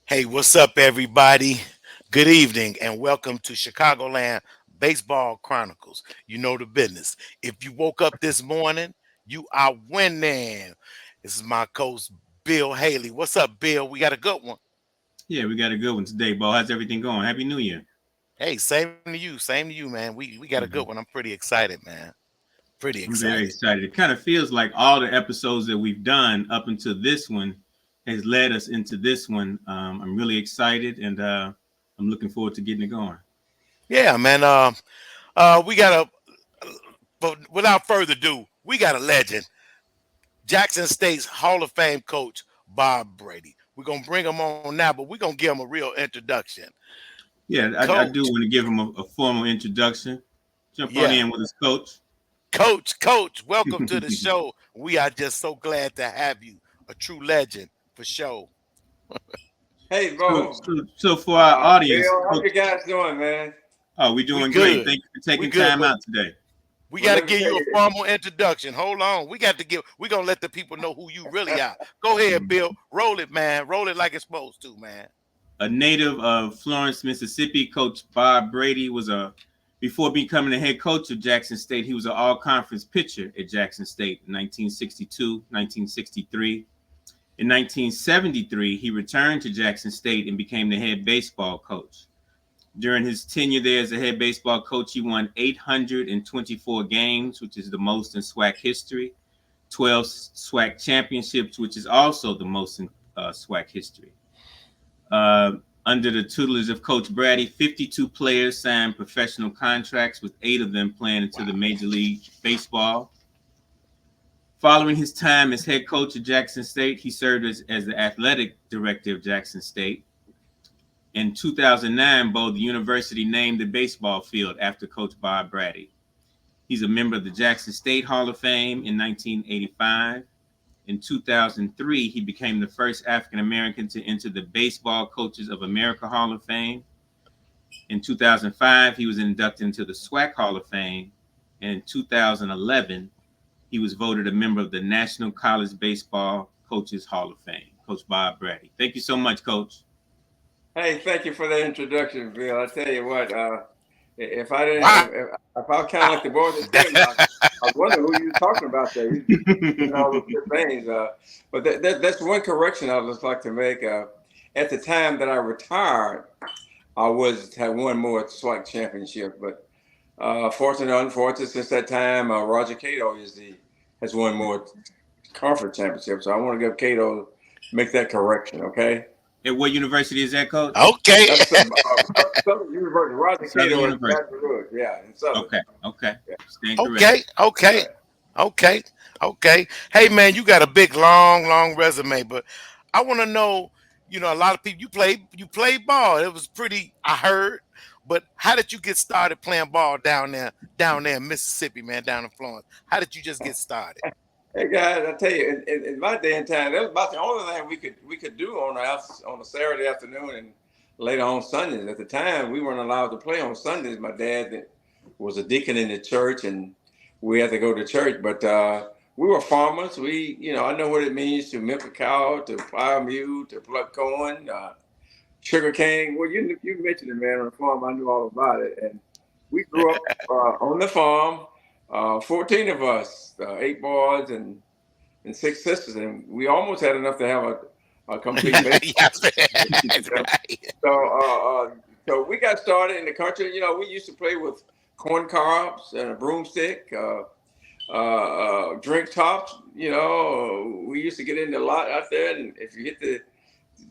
Hey, what's up, everybody? Good evening, and welcome to Chicagoland Baseball Chronicles. You know the business. If you woke up this morning, you are winning. This is my coach, Bill Haley. What's up, Bill? We got a good one. Yeah, we got a good one today, Bo. How's everything going? Happy New Year. Hey, same to you. Same to you, man. We got a good one. Mhm. I'm pretty excited, man. Pretty I'm very excited. excited. It kind of feels like all the episodes that we've done up until this one has led us into this one. I'm really excited, and I'm looking forward to getting it going. Yeah, man. We got a. But without further ado, we got a legend. Jackson State's Hall of Fame coach, Bob Brady. We're going to bring him on now, but we're going to give him a real introduction. Yeah, I do Coach, want to give him a formal introduction. Jump on yeah, in with us, Coach. Coach, welcome to the show. We are just so glad to have you, a true legend for sure. Hey, so, Bo. so, so for our audience, Bill, how Coach, you guys doing, man? oh, we're We doing great. good. Thank you for We taking good, time but out today. we Well, got to let me give tell you a you, formal introduction. Hold on. We're going to let the people know who you really are. Go ahead, Mhm. Bill. Roll it, man. Roll it like it's supposed to, man. A native of Florence, Mississippi, Coach Bob Braddy was a before becoming the head coach of Jackson State, he was an all-conference pitcher at Jackson State in 1962, 1963. In 1973, he returned to Jackson State and became the head baseball coach. During his tenure there as a head baseball coach, he won 824 games, which is the most in SWAC history, 12 SWAC championships, which is also the most in SWAC history. Uh, Under the tutelage of Coach Braddy, 52 players signed professional contracts, with 8 of them playing into the Wow. Major League Baseball. Following his time as head coach of Jackson State, he served as the athletic director of Jackson State. In 2009, Bo, the university named the baseball field after Coach Bob Braddy. He's a member of the Jackson State Hall of Fame in 1985. In 2003, he became the first African American to enter the Baseball Coaches of America Hall of Fame. In 2005, he was inducted into the SWAC Hall of Fame. And in 2011, he was voted a member of the National College Baseball Coaches Hall of Fame. Coach Bob Braddy. Thank you so much, Coach. hey, thank you for the introduction, Bill. I tell you what, if I didn't, Wow. if I was kind of like the boys in film, I was wondering who you were talking about there. You saying all those good things, but that's one correction I would just like to make. At the time that I retired, I was had one more SWAC championship, but fortunately or unfortunately, since that time, Roger Cato has won more conference championships. So I want to give Cato make that correction. Okay. At what university is that, Coach? Okay. That's Southern University. Roger Southern Cato is University. Baton Rouge. Yeah, in Southern. Okay, okay. Yeah, Stand corrected. Okay, okay, right. okay, okay. Hey man, you got a big, long resume, but I want to know. A lot of people you played ball. It was pretty. I heard, but how did you get started playing ball down there in Mississippi, man, down in Florence? How did you just get started? Hey guys, I tell you, in my day and time, that was about the only thing we could do on a Saturday afternoon and later on Sundays. At the time, we weren't allowed to play on Sundays. My dad was a deacon in the church, and we had to go to church. But we were farmers. I know what it means to milk a cow, to plow a mule, to pluck corn, sugar cane. Well, you mentioned it, man. On the farm, I knew all about it, and we grew up on the farm. 14 of us, 8 boys and 6 sisters, and we almost had enough to have a complete baseball Yes, team. that's right. So, so we got started in the country. We used to play with corn cobs and a broomstick, drink tops. We used to get in the lot out there, and if you hit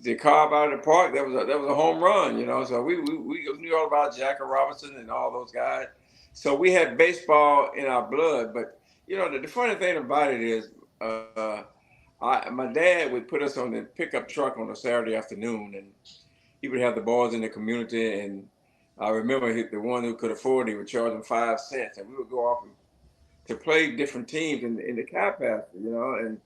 the cob out of the park, that was a home run. So we knew all about Jackie Robinson and all those guys. So we had baseball in our blood. But the funny thing about it is, my dad would put us on the pickup truck on a Saturday afternoon, and he would have the boys in the community. And I remember the one who could afford it, he would charge them 5 cents, and we would go off to play different teams in the cow pasture. And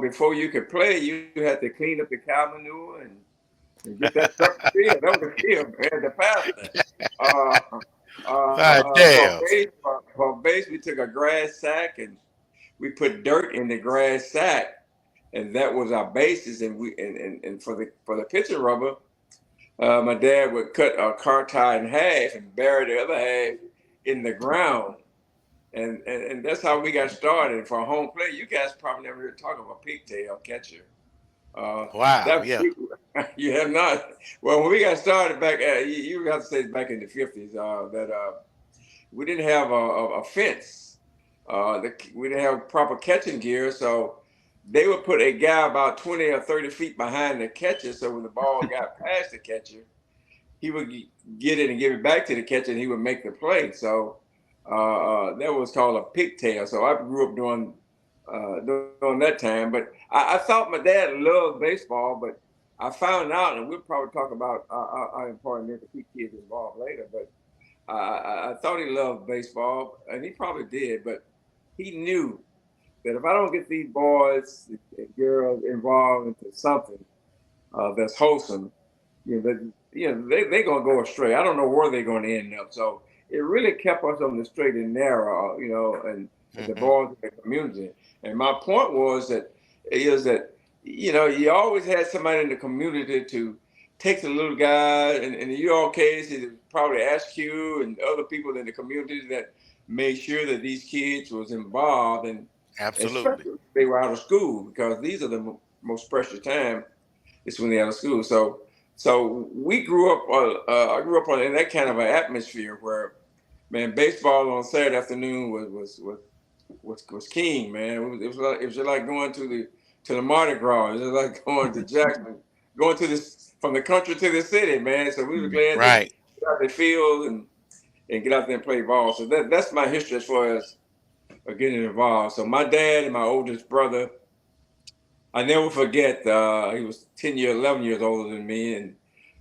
before you could play, you had to clean up the cow manure and get that stuff to field. That was a skill, man, the pastor. Uh, Ah, damn. for base, we took a grass sack and we put dirt in the grass sack and that was our basis. And for the pitching rubber, my dad would cut a car tire in half and bury the other half in the ground. And that's how we got started. For home plate, you guys probably never heard talk about pigtail catcher. Wow. That Yeah. you have not. Well, when we got started back, you have to say back in the 50s, that we didn't have a fence. We didn't have proper catching gear, so they would put a guy about 20 or 30 feet behind the catcher. So when the ball got past the catcher, he would get it and give it back to the catcher, and he would make the play. So that was called a pigtail. So I grew up during that time. But I thought my dad loved baseball, but I found out, and we'll probably talk about how important it is to keep kids involved later. But I thought he loved baseball, and he probably did. But he knew that if I don't get these boys and girls involved into something that's wholesome, they're gonna go astray. I don't know where they're gonna end up. So it really kept us on the straight and narrow, and the Hmm. boys in the community. And my point is that you always had somebody in the community to take the little guy, and in your case, it probably SQ and other people in the community that made sure that these kids was involved, and Absolutely. especially if they were out of school, because these are the most precious time. It's when they're out of school. So we grew up. I grew up in that kind of an atmosphere where, man, baseball on Saturday afternoon was king, man. It was like going to the Mardi Gras. It was like going to Jackson, going to this from the country to the city, man. So we were glad to Right. get out the field and get out there and play ball. So that's my history as far as getting involved. So my dad and my oldest brother, I never forget. He was 11 years older than me, and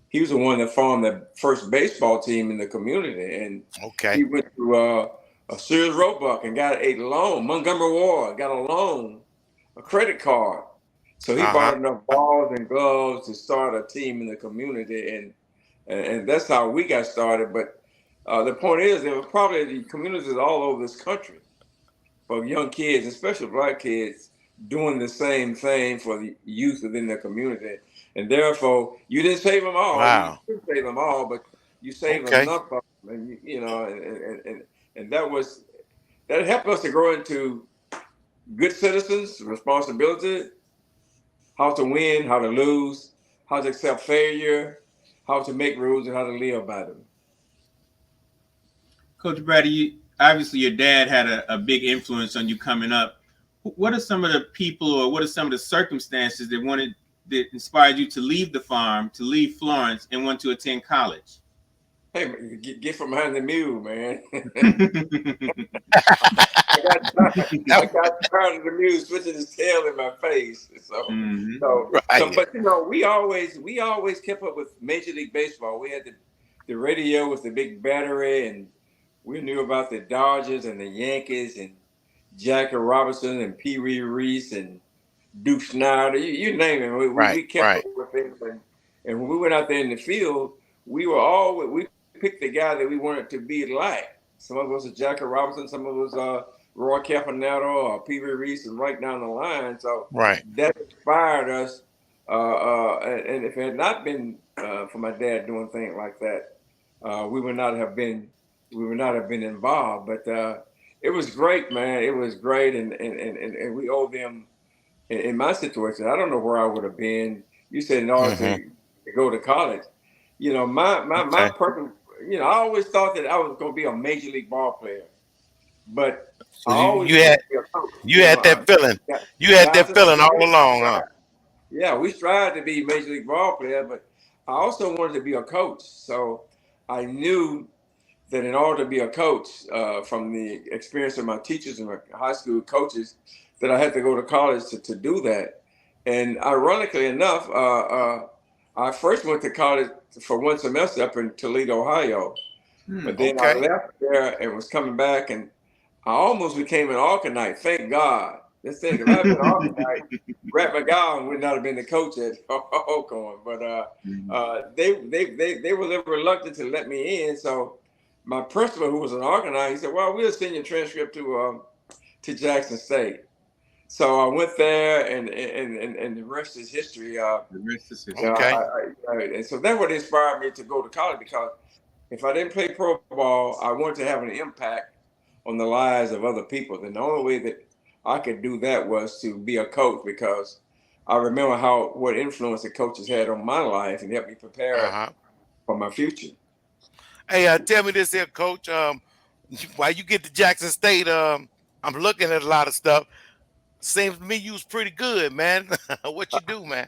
he was the one that formed the first baseball team in the community. And he Okay. went to a Sears Roebuck and got a loan. Montgomery Ward got a loan, a credit card. So he Uh-huh. bought enough balls and gloves to start a team in the community, and that's how we got started. But the point is, there were probably the communities all over this country for young kids, especially black kids, doing the same thing for the youth within the community. And therefore, you didn't save them all. You Wow. didn't save them all, but you saved Okay. enough of them. And and that helped us to grow into good citizens, responsibility, how to win, how to lose, how to accept failure, how to make rules, and how to live by them. Coach Braddy, obviously your dad had a big influence on you coming up. What are some of the people, or what are some of the circumstances that inspired you to leave the farm, to leave Florence, and want to attend college? Hey, get from behind the mule, man. I That- got tired of the music switching his tail in my face. So, Hmm. right. but we always kept up with Major League Baseball. We had the radio with the big battery, and we knew about the Dodgers and the Yankees and Jackie Robinson and Pee Wee Reese and Duke Snyder. You name it. We Right. kept up Right. with it, and when we went out there in the field, we picked the guy that we wanted to be like. Some of us are Jackie Robinson, some of us are Roy Campanaro or Pee Wee Reese, and right down the line. So Right. that inspired us. And if it had not been for my dad doing things like that, we would not have been involved. But it was great, man. It was great, and we owe them. In my situation, I don't know where I would have been. You said in order Hmm. to go to college, my Okay. purpose. I always thought that I was going to be a major league ball player, but I So always you wanted had to be a coach. you had that feeling. You had Guys that in my feeling all community along, huh? tried. Yeah, we strive to be major league ball player, but I also wanted to be a coach. So I knew that in order to be a coach, from the experience of my teachers and my high school coaches, that I had to go to college to do that. And ironically enough, I first went to college for one semester up in Toledo, Ohio. Hmm. But then I Okay. left there and was coming back, and I almost became an Arcanite. Thank God. Let's think, if I had been an Arcanite, Brett McGowan would not have been the coach at Oklahoma. But they were a little reluctant to let me in. So my principal, who was an Arcanite, he said, "Well, we'll send your transcript to Jackson State." So I went there, and the rest is history. The rest is history. Okay. And so that's what inspired me to go to college, because if I didn't play pro ball, I wanted to have an impact on the lives of other people. And the only way that I could do that was to be a coach, because I remember what influence the coaches had on my life and helped me prepare Uh-huh. for my future. Hey, tell me this here, Coach. While you get to Jackson State, I'm looking at a lot of stuff. Seems to me you was pretty good, man. What you do, man?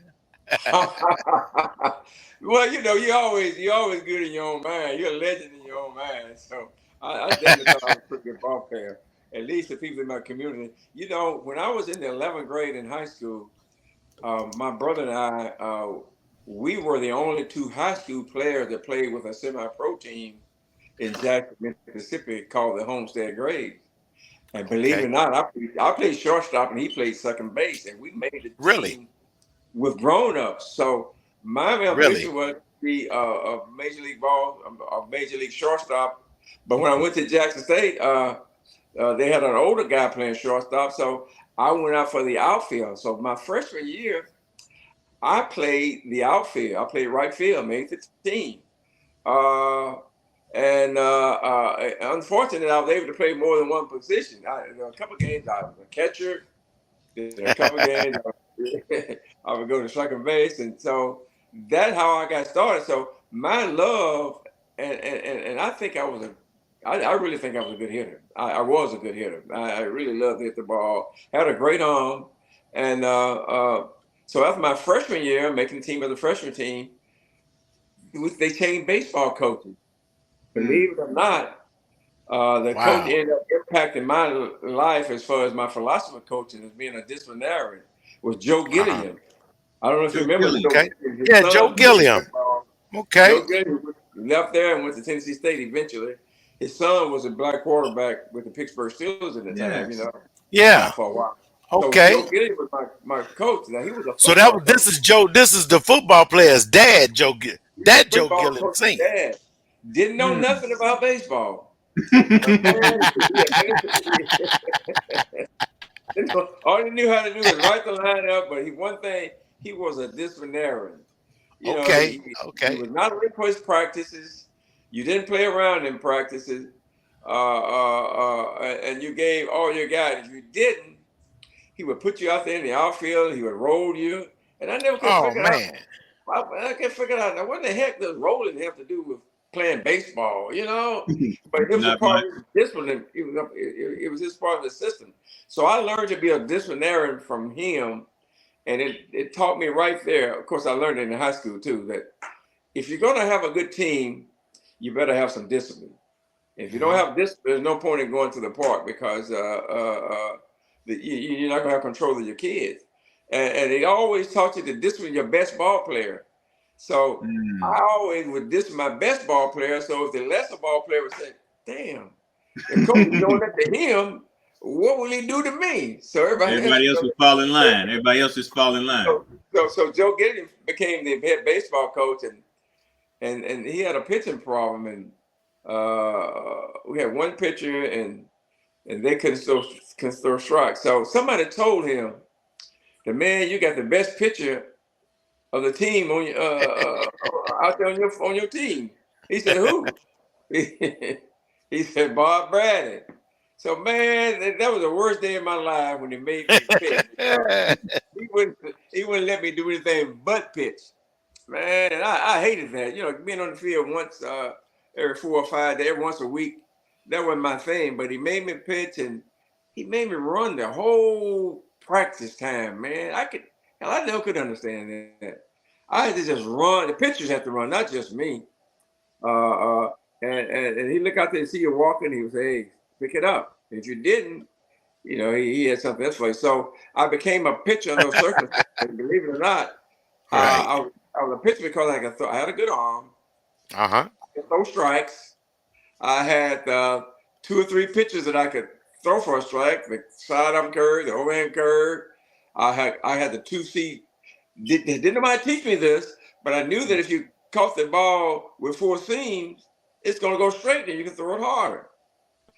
Well, you're always good in your own mind. You're a legend in your own mind. So I definitely thought I was a pretty good ball player. At least the people in my community. When I was in the 11th grade in high school, my brother and I, we were the only two high school players that played with a semi-pro team in Jackson, Mississippi, called the Homestead Grays. And believe it or Okay. not, I played shortstop and he played second base, and we made the Really? team with grown-ups. So my Really? ambition was to be a major league ball, a major league shortstop. But when I went to Jackson State, they had an older guy playing shortstop, so I went out for the outfield. So my freshman year, I played the outfield. I played right field, made the team. Uh, and unfortunately, I was able to play more than one position. There were a couple of games I was a catcher. There were a couple of games I would go to second base, and so that's how I got started. So my love, and I think I really think I was a good hitter. I was a good hitter. I really loved to hit the ball. Had a great arm, and so after my freshman year, making the team as a freshman team, they changed baseball coaches. Believe it or not, the coach Wow. ended up impacting my life as far as my philosophy coaching as being a disciplinarian was Joe Uh-huh. Gilliam. I don't know if you Joe remember Gilliam. Joe Okay. Gilliam. His Yeah, Joe son played Gilliam. football. Okay. Joe Gilliam left there and went to Tennessee State eventually. His son was a black quarterback with the Pittsburgh Steelers at the time, Yes. Yeah. for a while. So Okay. Joe Gilliam was my coach. Now he was a So that football was coach. this is Joe. This is the football player's dad, He was That a Joe football Gilliam coach's senior. dad. Didn't know Mm. nothing about baseball. But Mm. man, all he knew how to do was write the line up. But one thing, he was a disciplinarian. Okay. He Okay. was not late for his practices. You didn't play around in practices, and you gave all your guys. If you didn't, he would put you out there in the outfield. He would roll you, and I never could Oh figure out. man. I can't figure out now what the heck does rolling have to do with playing baseball? But it was a Not much. part of his discipline. It was just part of the system. So I learned to be a disciplinarian from him, and it taught me right there. Of course, I learned it in high school too, that if you're going to have a good team, you better have some discipline. If you don't Mhm. have discipline, there's no point in going to the park, because you're not going to have control of your kids. And they always taught you to discipline your best ball player. So Mm. I always would discipline my best ball player. So if the lesser ball player would say, damn, the coach is doing that to him, what will he do to me? So everybody else, Everybody else would fall in line. Everybody else just fall in line. so Joe Gideon became the head baseball coach, and he had a pitching problem, and we had one pitcher, and they couldn't throw strikes. So somebody told him, "The man, you got the best pitcher of the team on your out there on your team." He said, "Who?" He said, "Bob Braddy." So man, that was the worst day of my life when he made me pitch, because he wouldn't he wouldn't let me do anything but pitch. Man, and I hated that. Being on the field once every 4 or 5 days, every once a week, that wasn't my thing. But he made me pitch, and he made me run the whole practice time, man. I never could understand that. I had to just run. The pitchers have to run, not just me. And he look out there and see you walking. He would say, "Hey, pick it up." If you didn't, he had something else for you. So I became a pitcher in those circumstances. Believe it or not, Right. I was a pitcher because I could throw. I had a good arm. Uh-huh. I could throw strikes. I had two or three pitches that I could throw for a strike: the sidearm curve, the overhand curve. I had the two seat. Didn't nobody teach me this, but I knew that if you caught the ball with four seams, it's going to go straight, and you can throw it harder.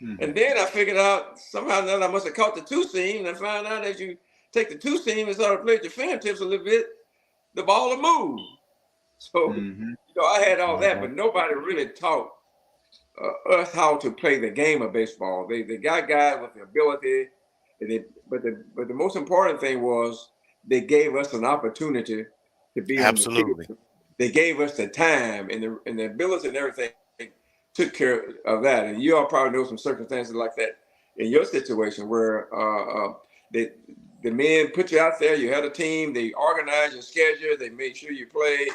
Mhm. And then I figured out somehow or another I must have caught the two seam, and I found out that take the two seam and sort of play with your fingertips a little bit, the ball will move. So, I had all that, but nobody really taught us how to play the game of baseball. They got guys with the ability, but the most important thing was they gave us an opportunity to be on the Absolutely. field. They gave us the time and the ability and everything took care of that. And you all probably know some circumstances like that in your situation where the men put you out there, you had a team, they organize your schedule, they make sure you play,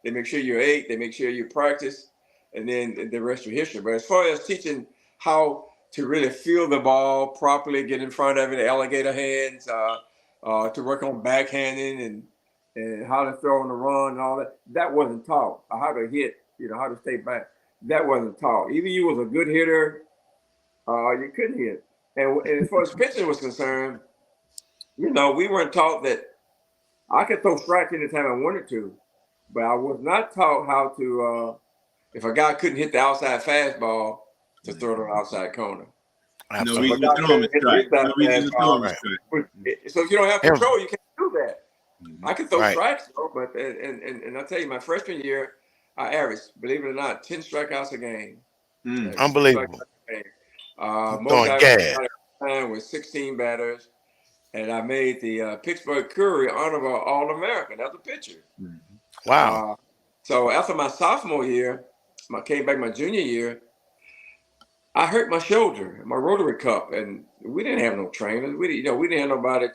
they make sure you ate, they make sure you practice, and then the rest of history. But as far as teaching how to really feel the ball properly, get in front of it, alligator hands, to work on backhanding and how to throw on the run and all that, that wasn't taught. How to hit, how to stay back. That wasn't taught. Either you was a good hitter, you couldn't hit. And as far as pitching was concerned, we weren't taught that I could throw strikes anytime I wanted to, but I was not taught how to, if a guy couldn't hit the outside fastball, to throw to the outside corner. No Absolutely. reason to throw him a strike. No reason to throw him a strike. So if you don't have control, you can't do that. I can throw Right. strikes, though, but and I tell you, my freshman year, I averaged, believe it or not, 10 strikeouts a game. Unbelievable. Most Throwing I gas. got at the time was 16 batters, and I made the Pittsburgh Courier honorable All-American as a pitcher. Wow. So after my sophomore year, I came back my junior year, I hurt my shoulder, my rotary cuff, and we didn't have no trainers. We didn't have nobody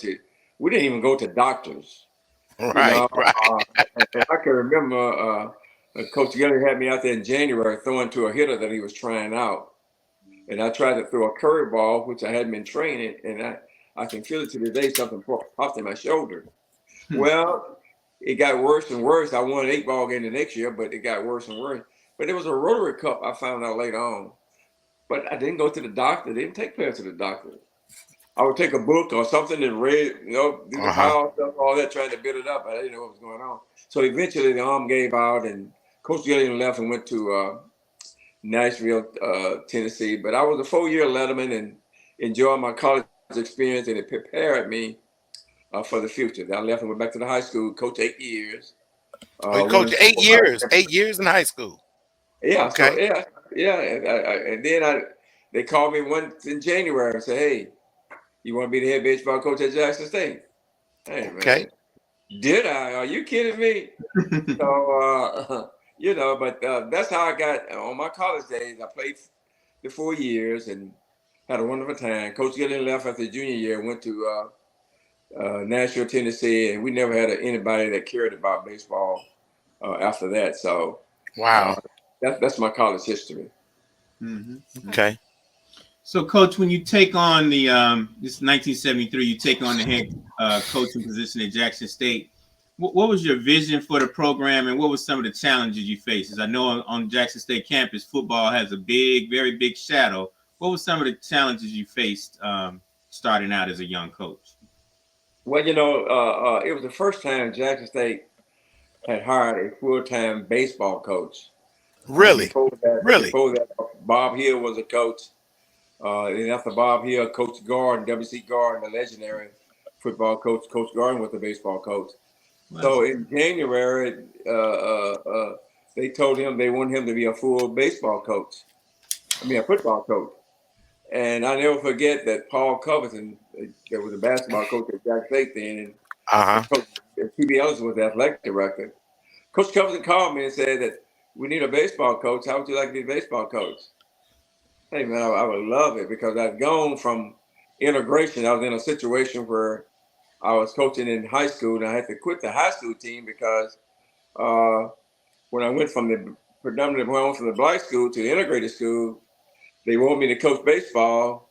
we didn't even go to doctors. Right. Right. And I can remember Coach Gilly had me out there in January throwing to a hitter that he was trying out. And I tried to throw a curveball, which I hadn't been training, and I can feel it to this day, something popped in my shoulder. Well, it got worse and worse. I won an 8-ball game the next year, but it got worse and worse. But it was a rotary cuff, I found out later on. But I didn't go to the doctor. They didn't take players to the doctor. I would take a book or something and read, do the power stuff, all that, trying to build it up. But I didn't know what was going on. So eventually the arm gave out, and Coach Gillian left and went to Nashville, Tennessee. But I was a 4-year letterman and enjoyed my college experience, and it prepared me for the future. I left and went back to the high school, coached 8 years. You coached 8 years, 8 years in high school. Yeah. Okay. So and then they called me once in January and said, "Hey, you want to be the head baseball coach at Jackson State?" Hey, Okay. man, did I? Are you kidding me? So but that's how I got on my college days. I played the 4 years and had a wonderful time. Coach Gillian left after junior year, went to Nashville, Tennessee, and we never had anybody that cared about baseball after that. So Wow. That's my college history. Okay. So, Coach, when you take on the this is 1973, you take on the head coaching position at Jackson State. What was your vision for the program, and what were some of the challenges you faced? As I know on Jackson State campus, football has a very big shadow. What were some of the challenges you faced starting out as a young coach? Well, it was the first time Jackson State had hired a full-time baseball coach. Really? Before that, Bob Hill was a coach. And after Bob Hill, Coach Gordon, W.C. Gordon, the legendary football coach, Coach Gordon was the baseball coach. Wow. So in January, they told him they wanted him to be a full baseball coach. A football coach. And I never forget that Paul Covington, that was a basketball coach at Jackson State then, and Coach T.B. Ellis was the athletic director. Coach Covington called me and said that we need a baseball coach. How would you like to be a baseball coach? Hey, man, I would love it because I'd gone from integration. I was in a situation where I was coaching in high school, and I had to quit the high school team because when I went from the black school to the integrated school, they wanted me to coach baseball.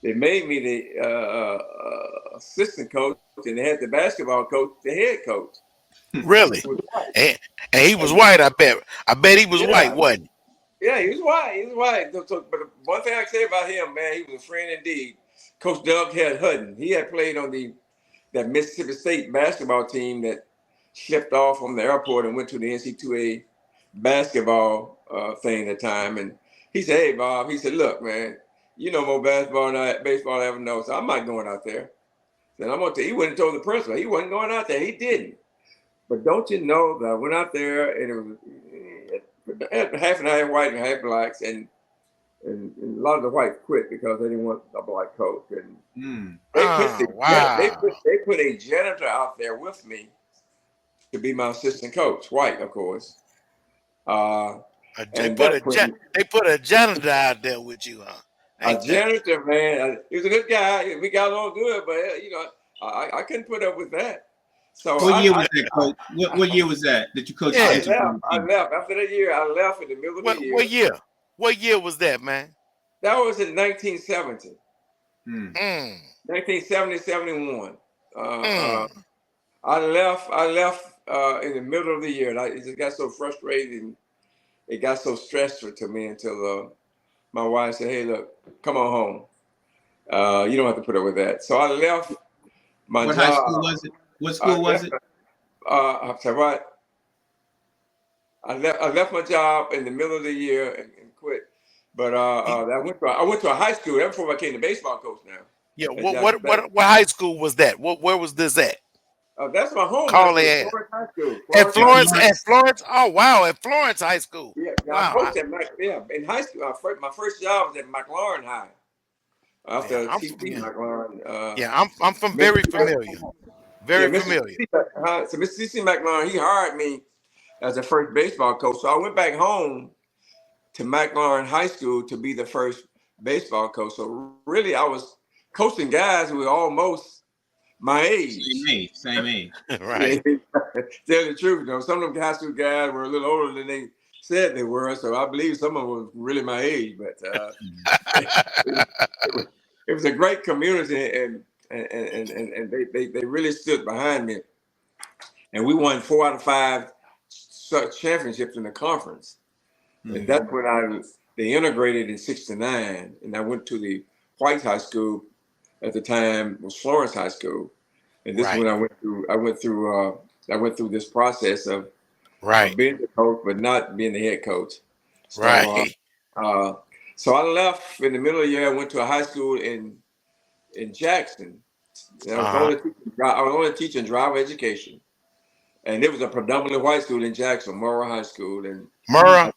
They made me the assistant coach, and they had the basketball coach, the head coach. Really? And he was white, I bet. I bet he was white, wasn't he? Yeah, he was white. So, but one thing I can say about him, man, he was a friend indeed. Coach Doug Hudden. He had played on that Mississippi State basketball team that shipped off from the airport and went to the NC2A basketball thing at the time. And he said, "Hey, Bob," he said, "Look, man, you know more basketball than baseball I ever know, so I'm not going out there." And I'm gonna tell you, he went and told the principal. He wasn't going out there. He didn't. But don't you know that I went out there and it was half and half white and half blacks, and a lot of the whites quit because they didn't want a black coach. And they put a janitor out there with me to be my assistant coach, white, of course. They put a janitor out there with you, huh? A janitor, man. He was a good guy. We got along good, but you know, I couldn't put up with that. So what year was that, Coach? What year was that you coached? I left after that year. I left in the middle of the year. What year? What year was that, man? That was in 1970. 1970, 71. I left in the middle of the year. And it just got so frustrated and it got so stressful to me until my wife said, "Hey, look, come on home. You don't have to put up with that." So I left my job. What high school was it? What school was it? I'm sorry, what? I left my job in the middle of the year and quit. But I went to a high school. That's before I became the baseball coach now. Yeah. What high school was that? Where was this at? That's my home. Florence High School. At Florence. Oh wow, at Florence High School. Yeah, wow. I coached in high school. My first job was at McLaurin High. After McLaurin. I'm very familiar. Very familiar. So Mr. C.C. McLaurin, he hired me as the first baseball coach. So I went back home to McLaurin High School to be the first baseball coach. So really, I was coaching guys who were almost my age. Same age. Right. Tell the truth, though. Some of them high school guys were a little older than they said they were. So I believe some of them were really my age. But it was a great community, and they really stood behind me. And we won 4 out of 5 championships in the conference. And that's when they integrated in '69, and I went to the white high school at the time. It was Florence High School, and this is when I went through this process of being the coach but not being the head coach. So, so I left in the middle of the year. I went to a high school in Jackson. I was only teaching driver education. And it was a predominantly white school in Jackson, Murrah High School. And I'll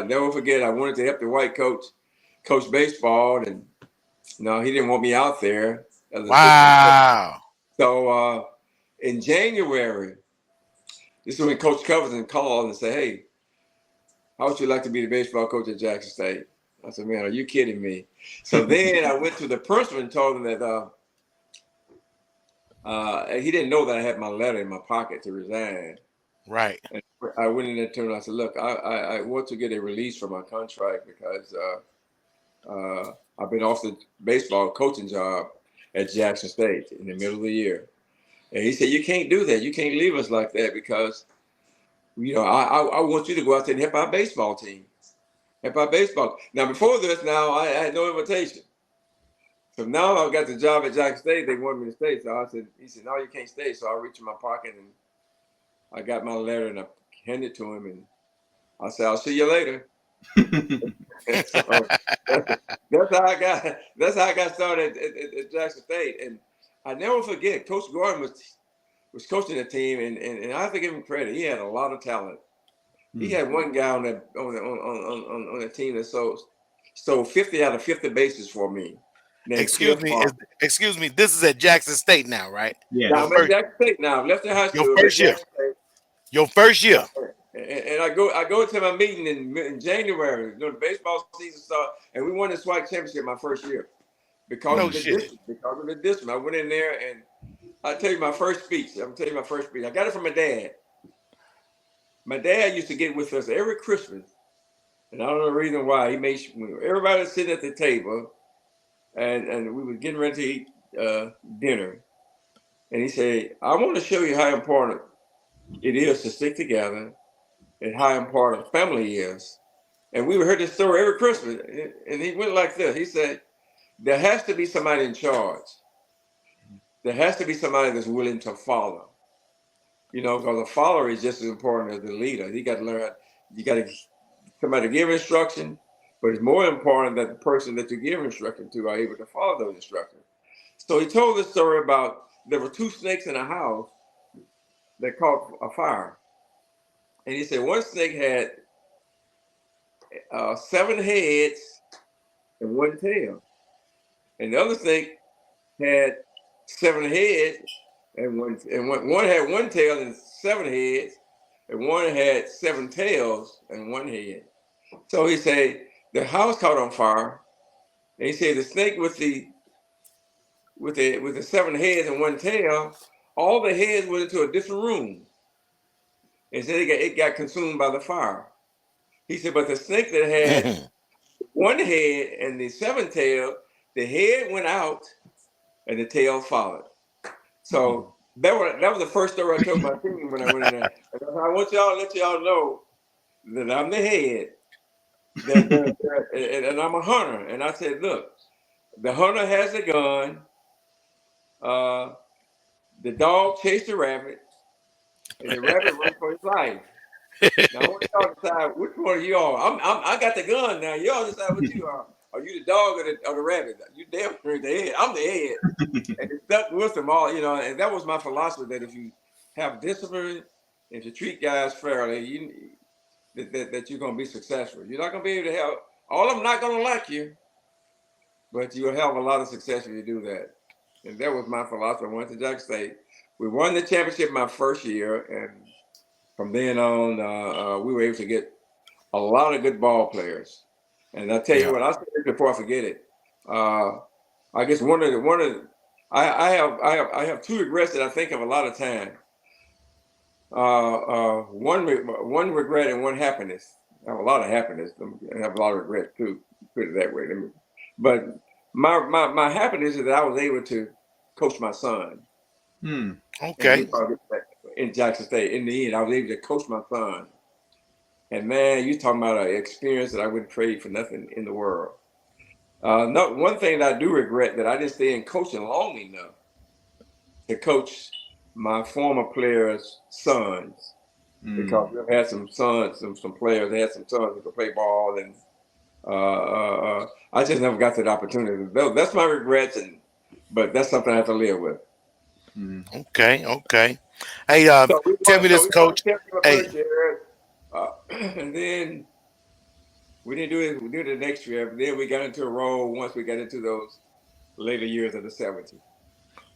never forget, I wanted to help the white coach baseball, and no, he didn't want me out there. Wow. So in January, this is when Coach Covington called and said, "Hey, how would you like to be the baseball coach at Jackson State?" I said, "Man, are you kidding me?" So then I went to the principal and told him that he didn't know that I had my letter in my pocket to resign. Right. And I went in there to him and I said, "Look, I want to get a release from my contract because I've been offered the baseball coaching job at Jackson State in the middle of the year." And he said, "You can't do that. You can't leave us like that because, you know, I want you to go out there and help our baseball team. Help our baseball." Now, before this, I had no invitation. So now I got the job at Jackson State. They wanted me to stay. So he said, "No, you can't stay." So I reached in my pocket and I got my letter and I handed it to him. And I said, "I'll see you later." So that's how I got started at Jackson State. And I never forget, Coach Gordon was coaching the team, and I have to give him credit. He had a lot of talent. He had one guy on the team that sold 50 out of 50 bases for me. Excuse me. This is at Jackson State now, right? Yeah. Now, I'm at Jackson State now. Left the high school. Your first year. And I go to my meeting in January. You know, the baseball season started, and we won the SWAC championship my first year because of the district. I went in there, and I'll tell you my first speech. I got it from my dad. My dad used to get with us every Christmas, and I don't know the reason why. He made sure everybody was sitting at the table, and we were getting ready to eat dinner. And he said, "I want to show you how important it is to stick together and how important family is." And we heard this story every Christmas. And he went like this. He said, "There has to be somebody in charge. There has to be somebody that's willing to follow. You know, because a follower is just as important as the leader. You got to learn, you got to somebody to give instruction, but it's more important that the person that you give instruction to are able to follow those instructions." So he told this story about there were two snakes in a house that caught a fire. And he said one snake had 7 heads and 1 tail. And the other snake had 7 heads and one had 1 tail and 7 heads, and one had 7 tails and 1 head. So he said the house caught on fire, and he said the snake with the 7 heads and 1 tail, all the heads went into a different room. And said it got consumed by the fire. He said, but the snake that had 1 head and the 7 tail, the head went out and the tail followed. So that was the first story I told my team when I went in there. And I want y'all to let y'all know that I'm the head, and I'm a hunter. And I said, look, the hunter has a gun. The dog chased the rabbit, and the rabbit ran for his life. Now I want y'all to decide which one of y'all. I got the gun now. Y'all decide what you are. Are you the dog or the rabbit? You damn sure the head. I'm the head. And it stuck with them all, and that was my philosophy, that if you have discipline, if you treat guys fairly, that you're gonna be successful. You're not gonna be able to help all of them not gonna like you, but you'll have a lot of success if you do that. And that was my philosophy. I went to Jackson State. We won the championship my first year, and from then on, we were able to get a lot of good ball players. And I tell you what, I'll say this before I forget it. I guess I have 2 regrets that I think of a lot of time. One regret and one happiness. I have a lot of happiness. I have a lot of regret too. Put it that way. But my happiness is that I was able to coach my son. Okay. In Jackson State. In the end, I was able to coach my son. And man, you're talking about an experience that I wouldn't trade for nothing in the world. One thing that I do regret, that I didn't stay in coaching long enough to coach my former players' sons, because we've had some sons, some players. They had some sons who could play ball, and I just never got that opportunity. That's my regrets, but that's something I have to live with. Okay. Hey, tell me this, Coach. Hey, and then we didn't do it. We did it the next year. But then we got into a role once we got into those later years of the 70s.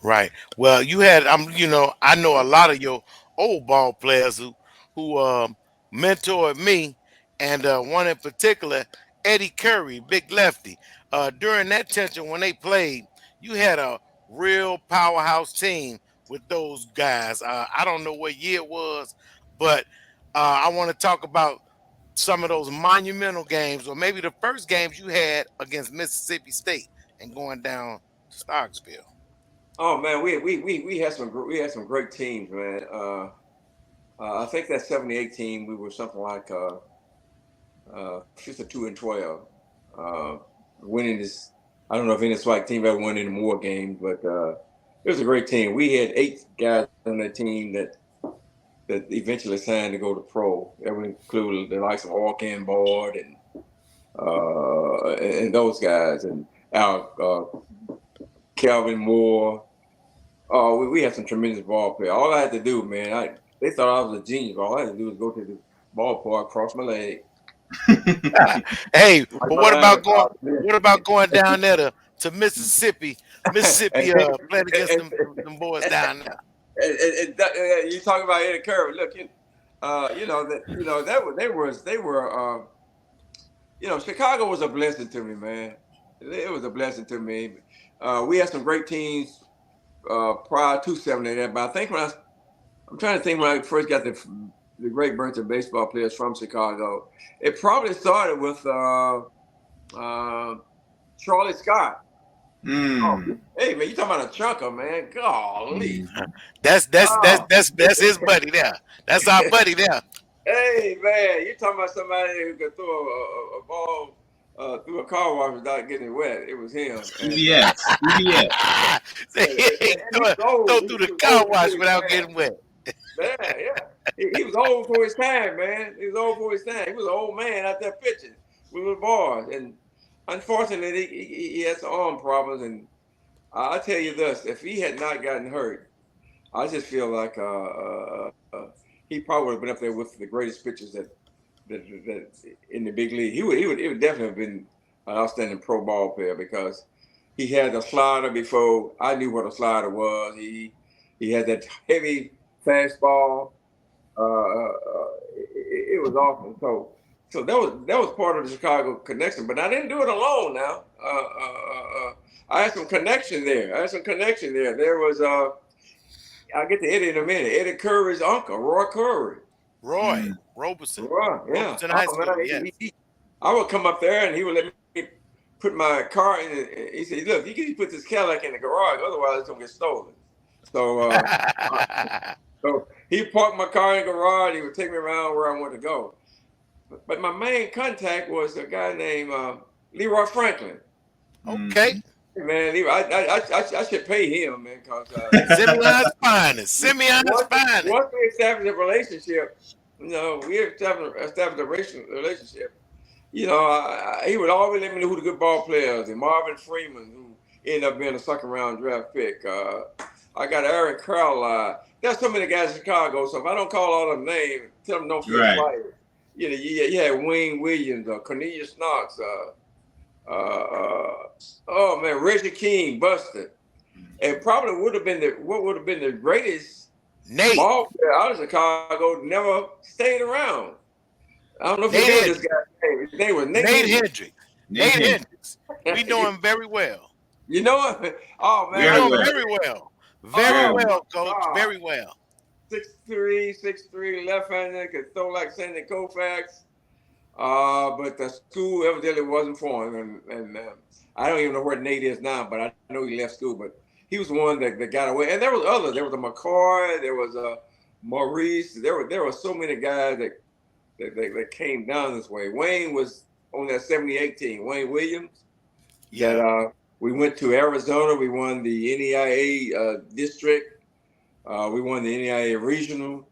right. Well, you had I know a lot of your old ball players who mentored me, and one in particular, Eddie Curry, big lefty. During that tension when they played, you had a real powerhouse team with those guys. I don't know what year it was, but I want to talk about some of those monumental games, or maybe the first games you had against Mississippi State and going down to Starksville. Oh man, we had some great teams, man. I think that 78 team, we were something like 52-12, winning this. I don't know if any SWAC team ever won any more games, but it was a great team. We had 8 guys on that team that eventually signed to go to pro. That would include the likes of Orkin Board and those guys, and Calvin Moore. Oh, we had some tremendous ball players. All I had to do, man, they thought I was a genius. All I had to do was go to the ballpark, cross my leg. Hey, but what about going down there to Mississippi, playing against them boys down there? You talking about Eddie Curry? Look, Chicago was a blessing to me, man. It was a blessing to me. We had some great teams prior to 78, but I think I'm trying to think when I first got the great bunch of baseball players from Chicago, it probably started with Charlie Scott. Oh, hey man, you talking about a chunker, man? Golly, that's his buddy there. That's our buddy there. Hey man, you talking about somebody who could throw a ball through a car wash without getting wet? It was him. Yes. Throw through the car wash without getting wet. Yeah. He was old for his time, man. He was old for his time. He was an old man out there pitching with the boys, and unfortunately, he had some arm problems, and I'll tell you this: if he had not gotten hurt, I just feel like he probably would have been up there with the greatest pitchers that in the big league. He would definitely have been an outstanding pro ball player because he had a slider before I knew what a slider was. He had that heavy fastball. It was awesome. So that was part of the Chicago connection. But I didn't do it alone. Now I had some connection there. There was I'll get to Eddie in a minute. Eddie Curry's uncle, Roy Curry. Roy Roberson. Roy, yeah. Roberson High Oh School. man, Yes. I would come up there and he would let me put my car in. He said, "Look, you can put this Cadillac in the garage, otherwise it's gonna get stolen." So, so he parked my car in the garage. He would take me around where I wanted to go. But my main contact was a guy named Leroy Franklin. Okay. Man, I should pay him, man, because Simeon's finest. Simeon's finest. once we established a relationship, we established a relationship. He would always let me know who the good ball players, and Marvin Freeman, who ended up being a second round draft pick. I got Aaron Carlisle. There's so many guys in Chicago, so if I don't call all them names, tell them don't feel slighted. You had Wayne Williams, Cornelius Knox, oh man, Reggie King busted, and probably would have been the greatest ball player out of Chicago. Never stayed around. I don't know if you know this guy's name. His name was Nate Hendricks. Nate Hendricks. We know him very well. You know him? Oh man, we know him very well. Very well, Coach. Very well. 6'3", left-handed, could throw like Sandy Koufax. But the school evidently wasn't for him, and I don't even know where Nate is now, but I know he left school. But he was the one that got away, and there was others. There was a McCoy, there was a Maurice. There were so many guys that came down this way. Wayne was on that '78 team. Wayne Williams. Yeah. That, we went to Arizona. We won the NEIA district. We won the NEIA regional.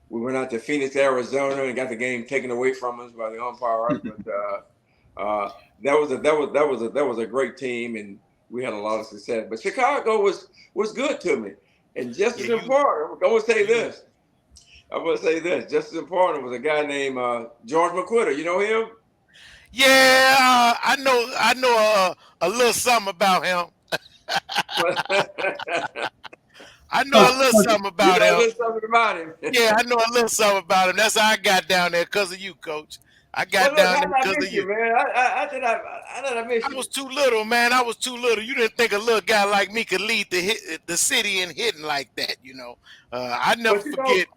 We went out to Phoenix, Arizona, and got the game taken away from us by the umpire. But that was a great team, and we had a lot of success. But Chicago was good to me, and just as important. I'm going to say this. Just as important was a guy named George McQuitter. You know him? Yeah, I know a little something about him. I know a little something about him. A little something about him. Yeah, I know a little something about him. That's how I got down there because of you, Coach. I got down there because of you. Man. I miss you. I was too little, man. I was too little. You didn't think a little guy like me could lead the city in hitting like that, I never forget.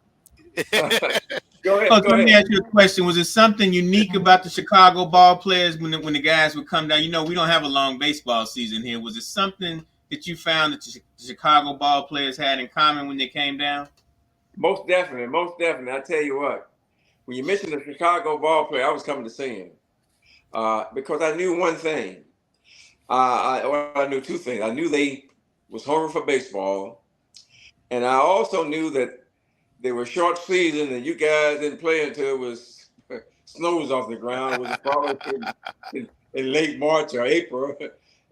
Go ahead. Let me ask you a question. Was it something unique about the Chicago ball players when the guys would come down? We don't have a long baseball season here. Was it something that you found that the Chicago ball players had in common when they came down? Most definitely. I tell you what, when you mentioned the Chicago ball player, I was coming to see him because I knew one thing. I knew two things. I knew they was hungry for baseball, and I also knew that they were short season, and you guys didn't play until it was snows off the ground. It was probably in late March or April,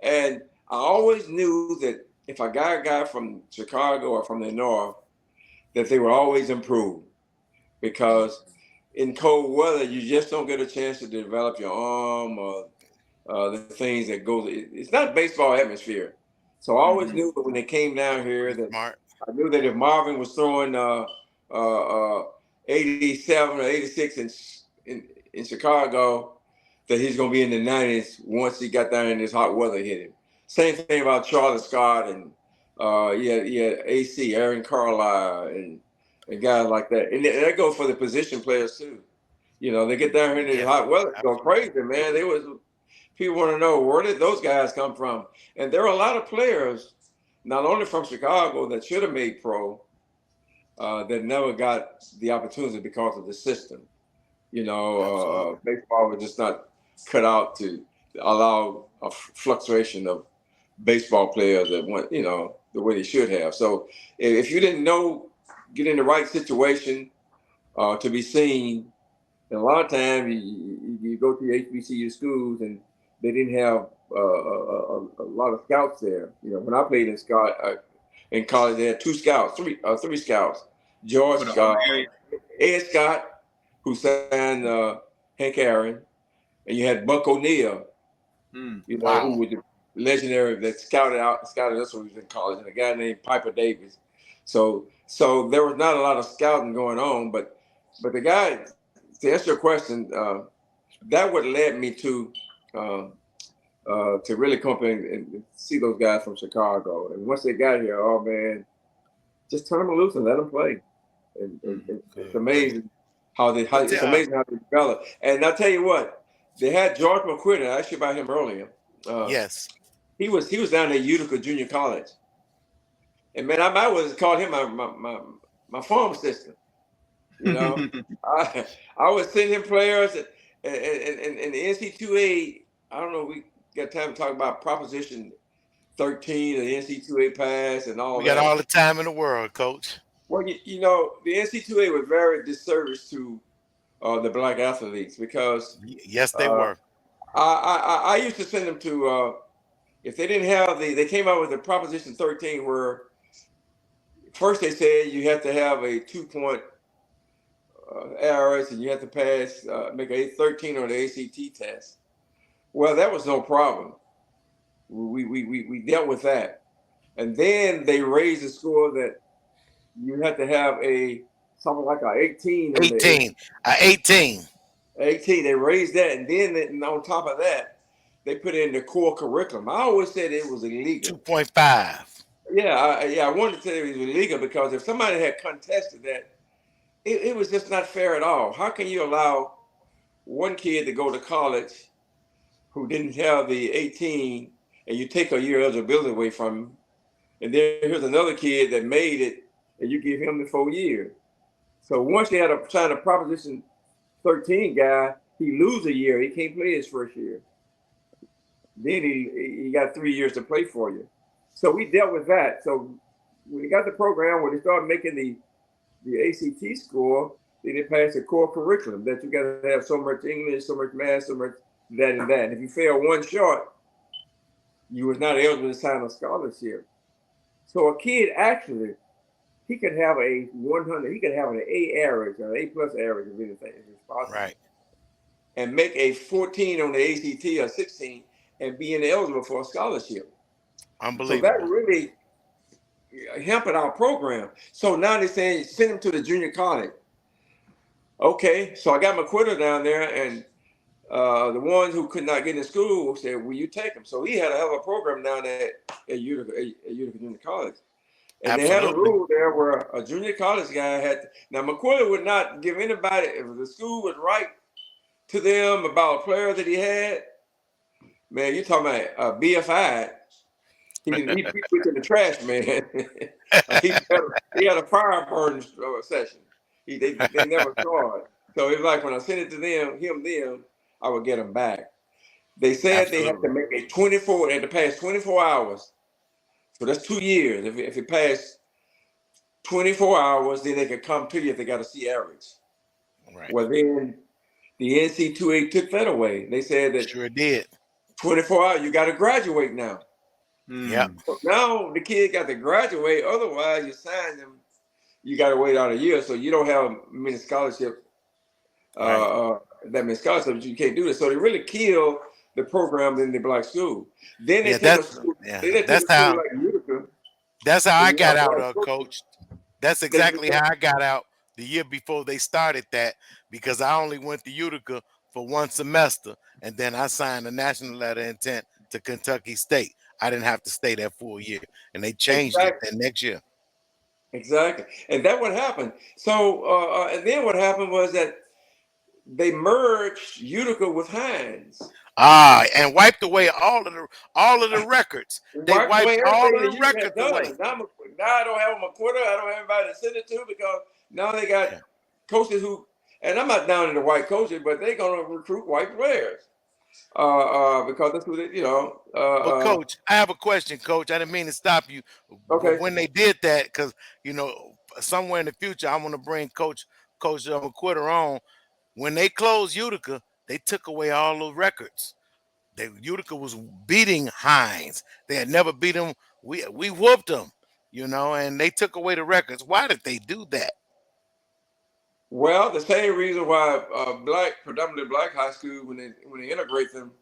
and I always knew that if I got a guy from Chicago or from the North, that they would always improve, because in cold weather, you just don't get a chance to develop your arm or the things that goes. It's not baseball atmosphere. So I always knew that when they came down here that I knew that if Marvin was throwing 87 or 86 in Chicago, that he's going to be in the 90s once he got down and this hot weather hit him. Same thing about Charlie Scott and AC, Aaron Carlisle, and guys like that. And that goes for the position players too. They get down here in the hot weather, go crazy, man. People want to know, where did those guys come from? And there are a lot of players, not only from Chicago, that should have made pro, that never got the opportunity because of the system. Baseball was just not cut out to allow a fluctuation of baseball players that went, the way they should have. So if you didn't get in the right situation to be seen, and a lot of times you go to your HBCU schools and they didn't have a lot of scouts there. When I played in college, they had two scouts, three scouts. George For the Scott, area. Ed Scott, who signed Hank Aaron, and you had Buck O'Neill, who Wow. was the legendary that scouted us when we was in college, and a guy named Piper Davis. So there was not a lot of scouting going on, but the guy, to answer your question, that what led me uh, to really come up and see those guys from Chicago. And once they got here, oh man, just turn them loose and let them play. And it's amazing it's amazing how they develop. And I'll tell you what, they had George McQuitter. I asked you about him earlier. Yes. He was down at Utica Junior College, and man, I might was called him my farm assistant. I I was sending him players and the NC2A. I don't know. We got time to talk about Proposition 13 and the NC2A pass and all We got that. all the time in the world, Coach. Well, the NC2A was very disservice to the black athletes because Yes, they uh, were. I used to send them to if they didn't have they came out with the Proposition 13 where first they said you have to have a 2 point average and you have to pass make a 13 on the ACT test. Well, that was no problem. We dealt with that, and then they raised the score that you had to have something like a 18 on the 18. 18. 18. They raised that, and then on top of that, they put in the core curriculum. I always said it was illegal. 2.5. Yeah, I wanted to say it was illegal because if somebody had contested that, it was just not fair at all. How can you allow one kid to go to college who didn't have the 18 and you take a year eligibility away from him? And then here's another kid that made it and you give him the 4 years. So once you had to sign a Proposition 13 guy, he lose a year. He can't play his first year. Then he got 3 years to play for you. So we dealt with that. So when we got the program where they started making the ACT score, then they passed the core curriculum that you got to have so much English, so much math, so much that and that. And if you fail one short, you was not eligible to sign a scholarship. So a kid actually, he could have a 100, he could have an A average, or an A plus average if anything, if it's possible. Right. And make a 14 on the ACT or 16 and be ineligible for a scholarship. So that Unbelievable. really hampered our program. So now they're saying send him to the junior college. Okay, so I got McQuitter down there, and the ones who could not get in school said, "Will you take him?" So he had a hell of a program down there at Utica Junior College. And they had a Absolutely. rule there where a junior college guy had to, now McQuitter would not give anybody if the school would write to them about a player that he had. Man, you're talking about BFI. He put in the trash, man. he had a fire burn session. They never saw it. So it was like when I sent it to them, I would get them back. They said they had to Absolutely. make a 24, they had to pass 24 hours. So that's 2 years. If it passed 24 hours, then they could come to you if they got a C average. Right. Well, then the NC2A took that away. They said that Sure did. 24 hours, you got to graduate now. Yeah. So now the kid got to graduate. Otherwise, you sign them, you got to wait out a year. So you don't have many scholarships. Right. That many scholarships, you can't do this. So they really kill the program in the black school. Then they Yeah, take a that's school. yeah. Then they take That's a school how like Utica, that's how and I you have got out black of coaches. Coach. That's They, exactly how I got out the year before they started that because I only went to Utica for one semester and then I signed a national letter of intent to Kentucky State. I didn't have to stay that full year and they changed it exactly. then next year. Exactly. And that what happened. So, and then what happened was that they merged Utica with Hines. And wiped away all of the records. They Wiped wiped away all of everything that the Utica had records away. done. Now I don't have a McQuitter. I don't have anybody to send it to because now they got Yeah. coaches who, and I'm not down in the white coaches, but they're going to recruit white players because that's who they, But Coach, I have a question, Coach. I didn't mean to stop you, but okay. when they did that, because somewhere in the future, I want to bring Coach McQuitter on. When they closed Utica, they took away all those records. Utica was beating Hines. They had never beat them. We whooped them, and they took away the records. Why did they do that? Well, the same reason why predominantly black high school, when they integrate them,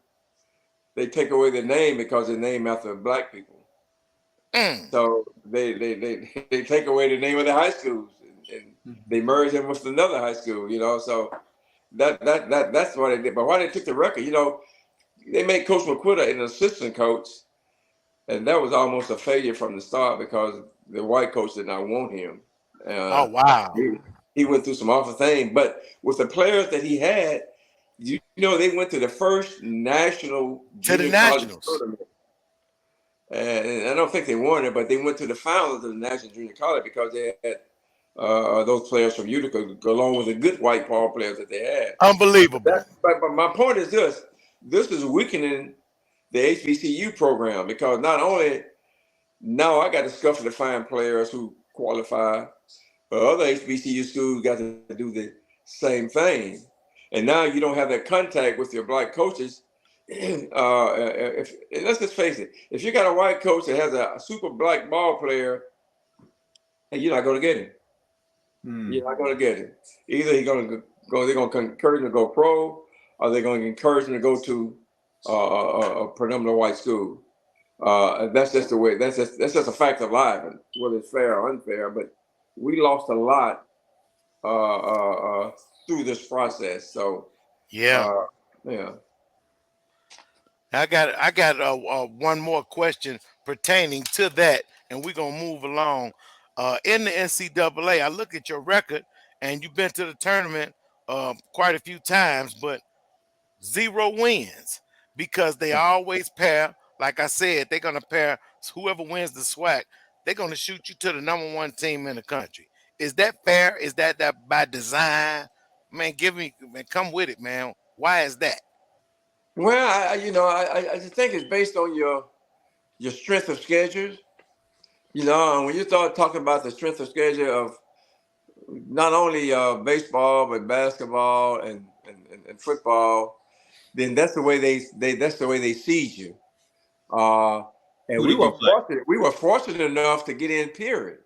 they take away their name because they're named after black people. Mm. So they take away the name of the high schools and they merge them with another high school. So that's what they did. But why they took the record? They made Coach McQuitter an assistant coach, and that was almost a failure from the start because the white coach did not want him. Oh wow! He went through some awful things, but with the players that he had, they went to the first national To the junior college Nationals. tournament. And I don't think they won it, but they went to the finals of the National Junior College because they had those players from Utica along with the good white ball players that they had. Unbelievable. But my point is this: this is weakening the HBCU program because not only now I got to discover to find players who qualify, but other HBCU schools got to do the same thing, and now you don't have that contact with your black coaches. Let's just face it, if you got a white coach that has a super black ball player, and you're not going to get him. You're not going to get him. Either they're going to encourage him to go pro, or they're going to encourage him to go to a predominantly white school. That's just the way. That's just a fact of life, and whether it's fair or unfair. But we lost a lot through this process. So Yeah. yeah. I got one more question pertaining to that, and we're gonna move along. In the NCAA, I look at your record, and you've been to the tournament quite a few times, but 0 wins because they always pair. Like I said, they're gonna pair whoever wins the SWAC. They're gonna shoot you to the #1 team in the country. Is that fair? Is that by design? Man, come with it, man. Why is that? Well, I just think it's based on your strength of schedules. And when you start talking about the strength of schedule of not only baseball but basketball and football, then that's the way they seed you. And Who did you play? we were fortunate enough to get in. Period.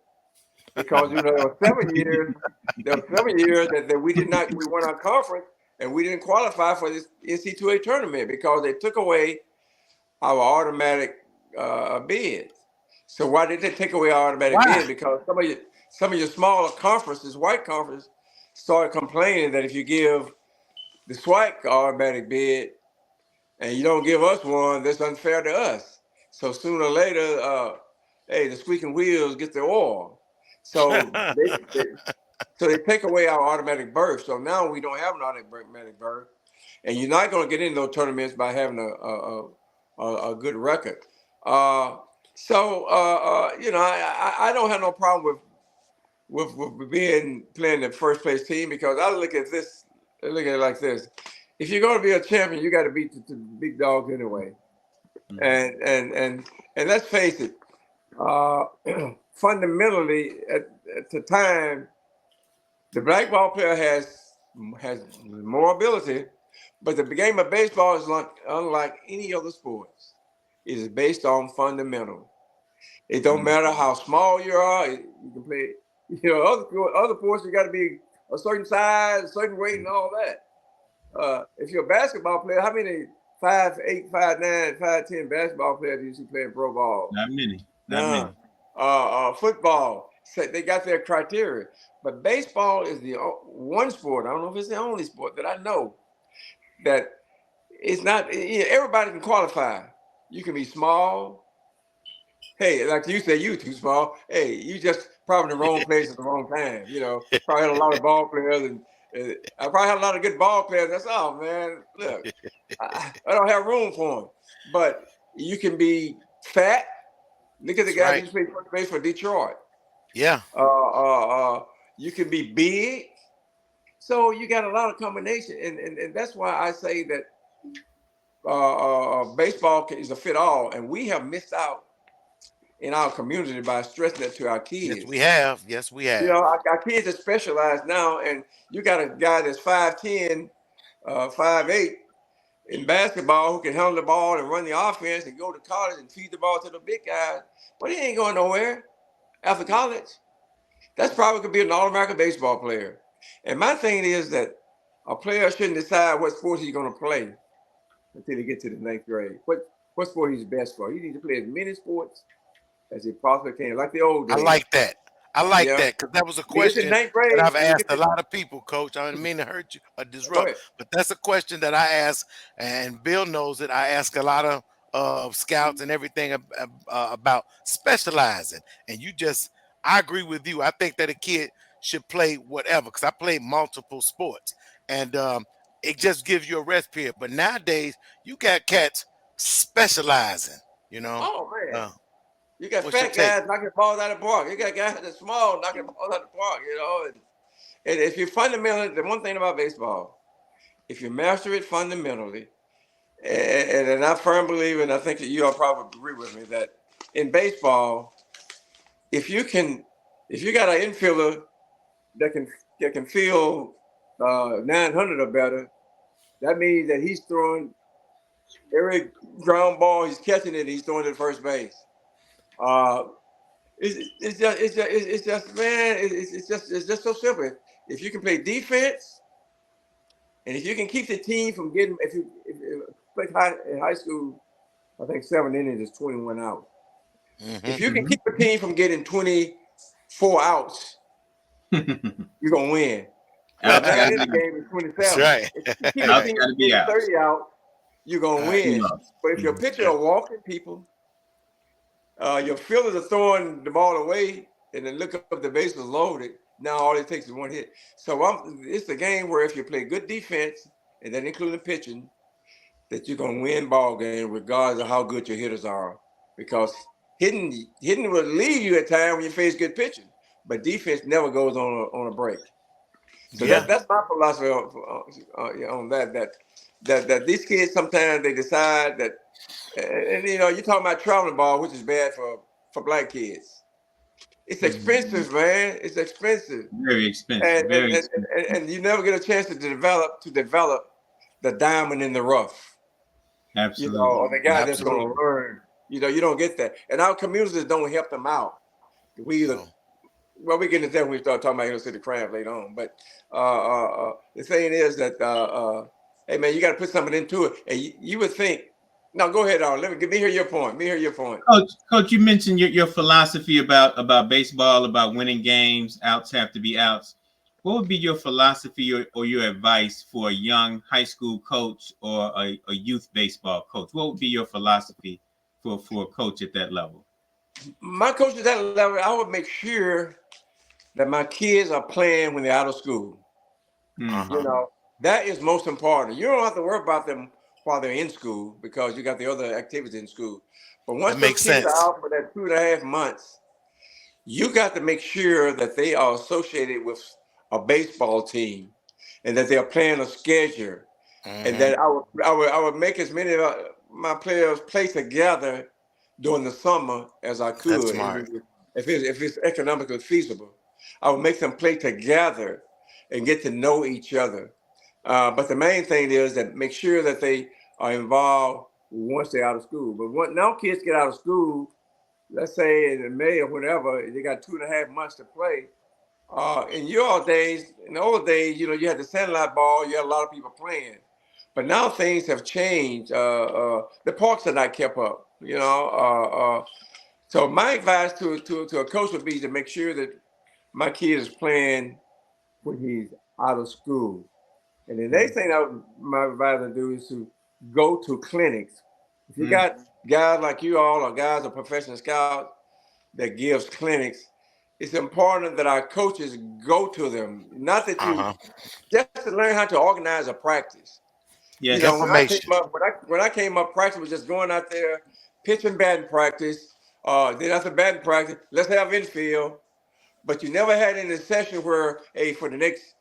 Because there were 7 years that we won our conference and we didn't qualify for this NC2A tournament because they took away our automatic bids. So why did they take away our automatic Why? bid? Because some of your smaller conferences, white conferences, started complaining that if you give the SWAC automatic bid and you don't give us one, that's unfair to us. So sooner or later, hey, the squeaking wheels get the oil. So they take away our automatic berth. So now we don't have an automatic berth, and you're not going to get in those tournaments by having a good record. I don't have no problem with playing the first place team because I look at it like this: if you're going to be a champion, you got to beat the big dogs anyway. And let's face it, fundamentally at the time, the black ball player has more ability, but the game of baseball is unlike any other sports. It is based on fundamental. It don't matter how small you are. You can play. Other sports you got to be a certain size, a certain weight, and all that. If you're a basketball player, how many 5'8", 5'9", 5'10" basketball players do you see playing pro ball? Not many. Football, so they got their criteria. But baseball is the one sport, I don't know if it's the only sport that I know that it's not, everybody can qualify. You can be small. Hey, like you said, you too small. Hey, you just probably in the wrong place at the wrong time. Probably had a lot of ball players, and I probably had a lot of good ball players. That's all, man. Look, I don't have room for them. But you can be fat. Look at the guy who played first base for Detroit. Yeah. You can be big. So you got a lot of combination, and that's why I say that baseball is a fit all, and we have missed out in our community by stressing that to our kids. Yes, we have. Yes, we have. Our kids are specialized now, and you got a guy that's 5'10", 5'8", in basketball who can handle the ball and run the offense and go to college and feed the ball to the big guys, but he ain't going nowhere after college. That's probably could be an All-American baseball player. And my thing is that a player shouldn't decide what sport he's going to play until he gets to the ninth grade. What sport he's best for? He needs to play as many sports as he possibly can, like the old I days. like that. I like Yeah. that because that was a When he gets to the question ninth that grade, I've when he asked gets a to, lot of people, Coach. I didn't mean to hurt you or go disrupt, ahead. but that's a question that I ask, and Bill knows it. I ask a lot of scouts and everything about specializing, and I agree with you. I think that a kid should play whatever because I played multiple sports, and it just gives you a rest period. But nowadays, you got cats specializing. You know, Oh, man. uh, You got what's your fat take? guys knocking balls out of the park. You got guys that's small knocking balls out of the park, you know. And if you fundamentally, the one thing about baseball, if you master it fundamentally, and I firmly believe, and I think that you all probably agree with me, that in baseball, if you can, if you got an infielder that can that can feel 900 or better, that means that he's throwing every ground ball he's catching it, he's throwing it to first base. Uh, it's just man, it's just so simple. If you can play defense, and if you can keep the team from getting, if like in high school, I think 7 innings is 21 outs. If Hmm. you can keep the team from getting 24 outs, you're gonna win. Well, Outs got nine to inning be. game is That's 27. right. If you can keep the Outs Right. team got from to be getting outs. 30 out, you're gonna Right. win. Two outs. But if your Mhm. pitcher Yeah. are walking people, your fielders are throwing the ball away, and then look up the bases loaded. Now all it takes is one hit. So it's a game where if you play good defense, and then including pitching, that you're gonna win ball game regardless of how good your hitters are. Because hitting will leave you at times when you face good pitching, but defense never goes on a break. So Yeah. that's my philosophy on that. That these kids sometimes they decide that, and you know, you're talking about traveling ball, which is bad for black kids. It's expensive, man. It's expensive, Very expensive. and and, Very and, expensive. and you never get a chance to develop the diamond in the rough. You know, Absolutely. or the guy that's going Absolutely. to learn. You know, you don't get that, and our communities don't help them out. We either No. well, we get into that when we start talking about inner city crime later on. But the thing is that, hey man, you got to put something into it, and you would think. No, go ahead, on. Let me hear your point. Let me hear your point. Coach, you mentioned your philosophy about baseball, about winning games. Outs have to be outs. What would be your philosophy or your advice for a young high school coach or a youth baseball coach? What would be your philosophy for a coach at that level? My coach at that level, I would make sure that my kids are playing when they're out of school. You Hmm. Uh-huh. know, that is most important. You don't have to worry about them while they're in school because you got the other activities in school. But once That those makes kids are sense. out for that 2.5 months, you got to make sure that they are associated with a baseball team and that they are playing a schedule and Hmm. that I would make as many of my players play together during the summer as I That's could, smart. if it's economically feasible. I would make them play together and get to know each other. But the main thing is that make sure that they are involved once they're out of school. But now kids get out of school, let's say in May or whatever, they got 2.5 months to play. In the old days, you know, you had the satellite ball, you had a lot of people playing. But now things have changed. The parks are not kept up, you know. So my advice to a coach would be to make sure that my kid is playing when he's out of school. And the next thing my advice to do is to go to clinics. If you got guys like you all or guys or professional scouts that gives clinics, it's important that our coaches go to them. Not that you Uh-huh. just to learn how to organize a practice. You know, Yes. Information. when I came up, practice was just going out there, pitching batting practice. Then after batting practice, let's have infield. But you never had any session where, hey, for the next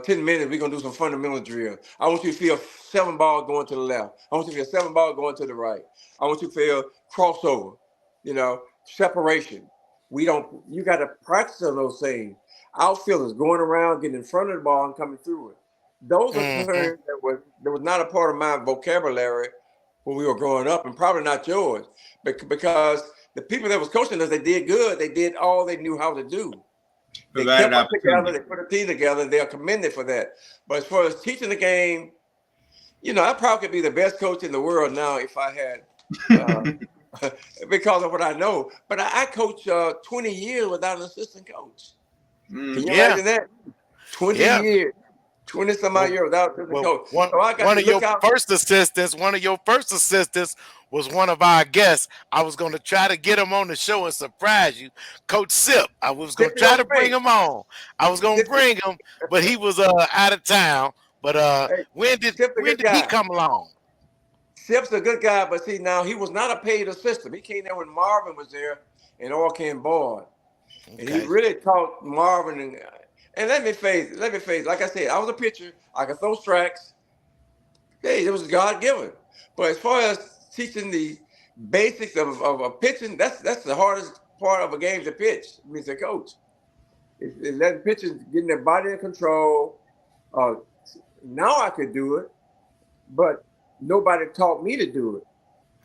10 minutes, we're gonna do some fundamental drill. I want you to feel 7 ball going to the left. I want you to feel 7 ball going to the right. I want you to feel crossover, you know, separation. You got to practice on those things. Outfielders going around, getting in front of the ball and coming through it. Those are Mm-hmm. terms that was not a part of my vocabulary when we were growing up, and probably not yours, because the people that was coaching us, they did good. They did all they knew how to do. They Provided kept us together. opportunity. They put a team together, and they are commended for that. But as far as teaching the game, I probably could be the best coach in the world now if I had, uh, because of what I know. But I coached 20 years without an assistant coach. Can you Yeah, imagine that? 20 yeah. years, 20 some odd Well, years without an assistant well, coach. one So I got one to of your look out. first assistants was one of our guests. I was going to try to get him on the show and surprise you, Coach Sip. I was going to try Scipio to bring Frank. him on. I was going to Scipio, bring him, but he was out of town. But hey, when did Sip's a when good did he guy. come along? Sip's a good guy, but see, now he was not a paid assistant. He came there when Marvin was there and all came board. And he Okay, really taught Marvin. And let me face, like I said, I was a pitcher. I could throw strikes. Hey, it was God given. But as far as teaching the basics of pitching, that's the hardest part of a game to pitch. I mean, to coach. Is letting pitchers getting their body in control. Uh, Now I could do it, but nobody taught me to do it.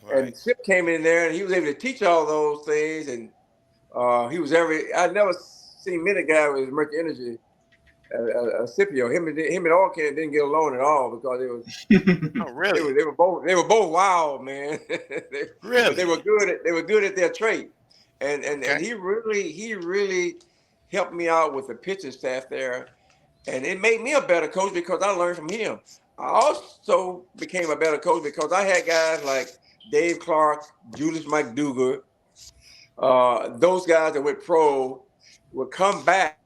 right. And Sip came in there and he was able to teach all those things. And he was I never seen many guys with as much energy Scipio. Him and Orkin didn't get along at all because Oh, they really? were they were both wild, man. But they Really? were good at their trait. And Okay. he really helped me out with the pitching staff there. And it made me a better coach because I learned from him. I also became a better coach because I had guys like Dave Clark, Julius McDougal, those guys that went pro would come back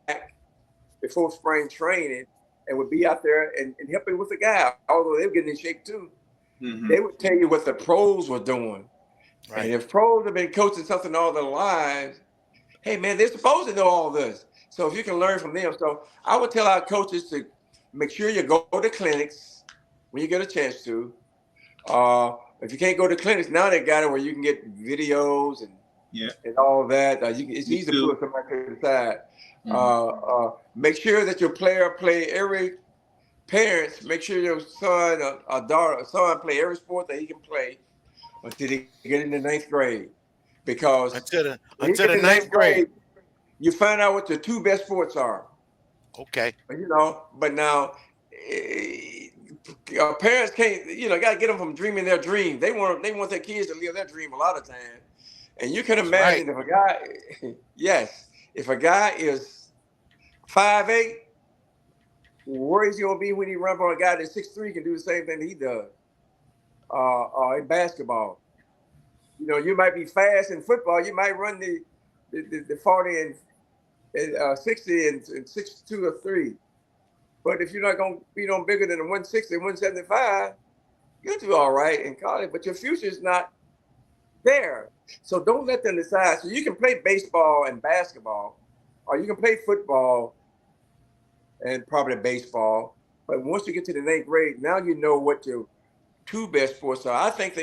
before spring training and would be out there and helping with the guy, although they were getting in shape too. Hmm. They would tell you what the pros were doing. And Right. if pros have been coaching something all their lives, hey man, they're supposed to know all this. So if you can learn from them. So I would tell our coaches to make sure you go to clinics when you get a chance to. If you can't go to clinics, now they got it where you can get videos Yeah. and all that. It's easy to YouTube. put somebody to the side. Hmm. Make sure that your player play every parents. Make sure your son or daughter, son play every sport that he can play until they get into ninth grade. Because when you Until get the to ninth ninth grade. grade, you find out what the two best sports are. Okay. But now parents can't. Got to get them from dreaming their dream. They want their kids to live their dream a lot of times. And you can That's right. imagine if a guy, yes, if a guy is 5'8", where is he gonna be when he runs on a guy that's 6'3" can do the same thing he does? In basketball, you might be fast in football. You might run the 40 and 60 and 6'2" or 3. But if you're not gonna be no bigger than a 160, 175, you'll do all right in college. But your future is not there. So don't let them decide. So you can play baseball and basketball, or you can play football and probably baseball. But once you get to the ninth grade, now you know what your two best sports are. I think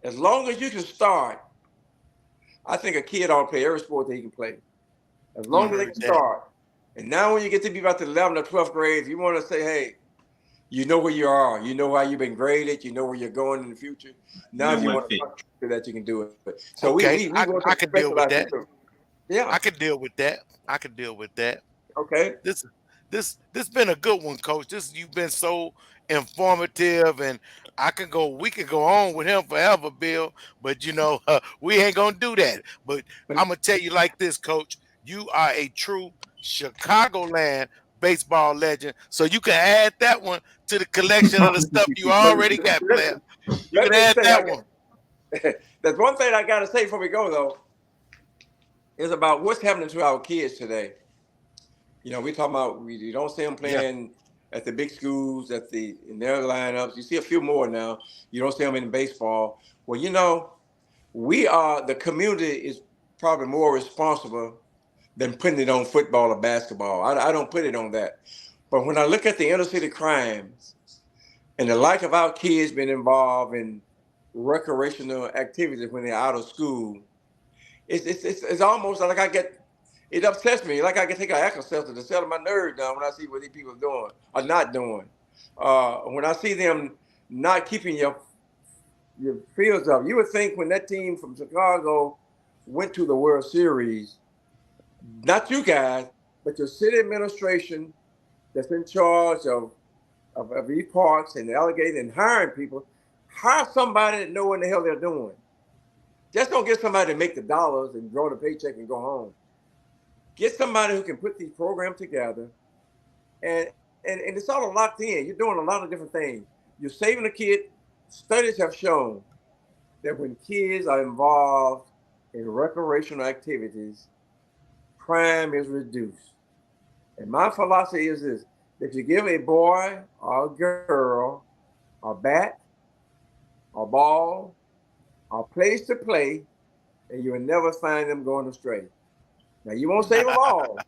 as long as you can start, I think a kid ought to play every sport that he can play. As I long as they heard can that. start. And now when you get to be about the 11th or 12th grade, if you want to say, hey, you know where you are, you know how you've been graded, you know where you're going in the future. You Now know if you what want to fit. that you can do it. So Okay. we want I to could deal with specialize that. people. Yeah. I could deal with that. I could deal with that. Okay. This this been a good one, Coach. You've been so informative, and we could go on with him forever, Bill. But we ain't gonna do that. But But I'm gonna tell you like this, Coach. You are a true Chicagoland baseball legend. So you can add that one to the collection of the stuff you already got, player. listen, You let can me add say, that one. there's one thing I got to say before we go, though, is about what's happening to our kids today. We talking about you don't see them Yeah. playing at the big schools in their lineups. You see a few more now. You don't see them in baseball. Well, the community is probably more responsible than putting it on football or basketball. I don't put it on that. But when I look at the inner city crimes and the lack of our kids being involved in recreational activities when they're out of school, it's almost like it upsets me. Like I can take an Alka-Seltzer to settle my nerves down when I see what these people are doing or not doing. When I see them not keeping your fields up, you would think when that team from Chicago went to the World Series, not you guys, but your city administration that's in charge of these parks and allocating and hiring people, hire somebody that know what the hell they're doing. Just don't get somebody to make the dollars and draw the paycheck and go home. Get somebody who can put these programs together, and it's all locked in. You're doing a lot of different things. You're saving the kid. Studies have shown that when kids are involved in recreational activities, crime is reduced. And my philosophy is this: if you give a boy or a girl a bat, a ball, a place to play, and you will never find them going astray. Now, you won't save them all.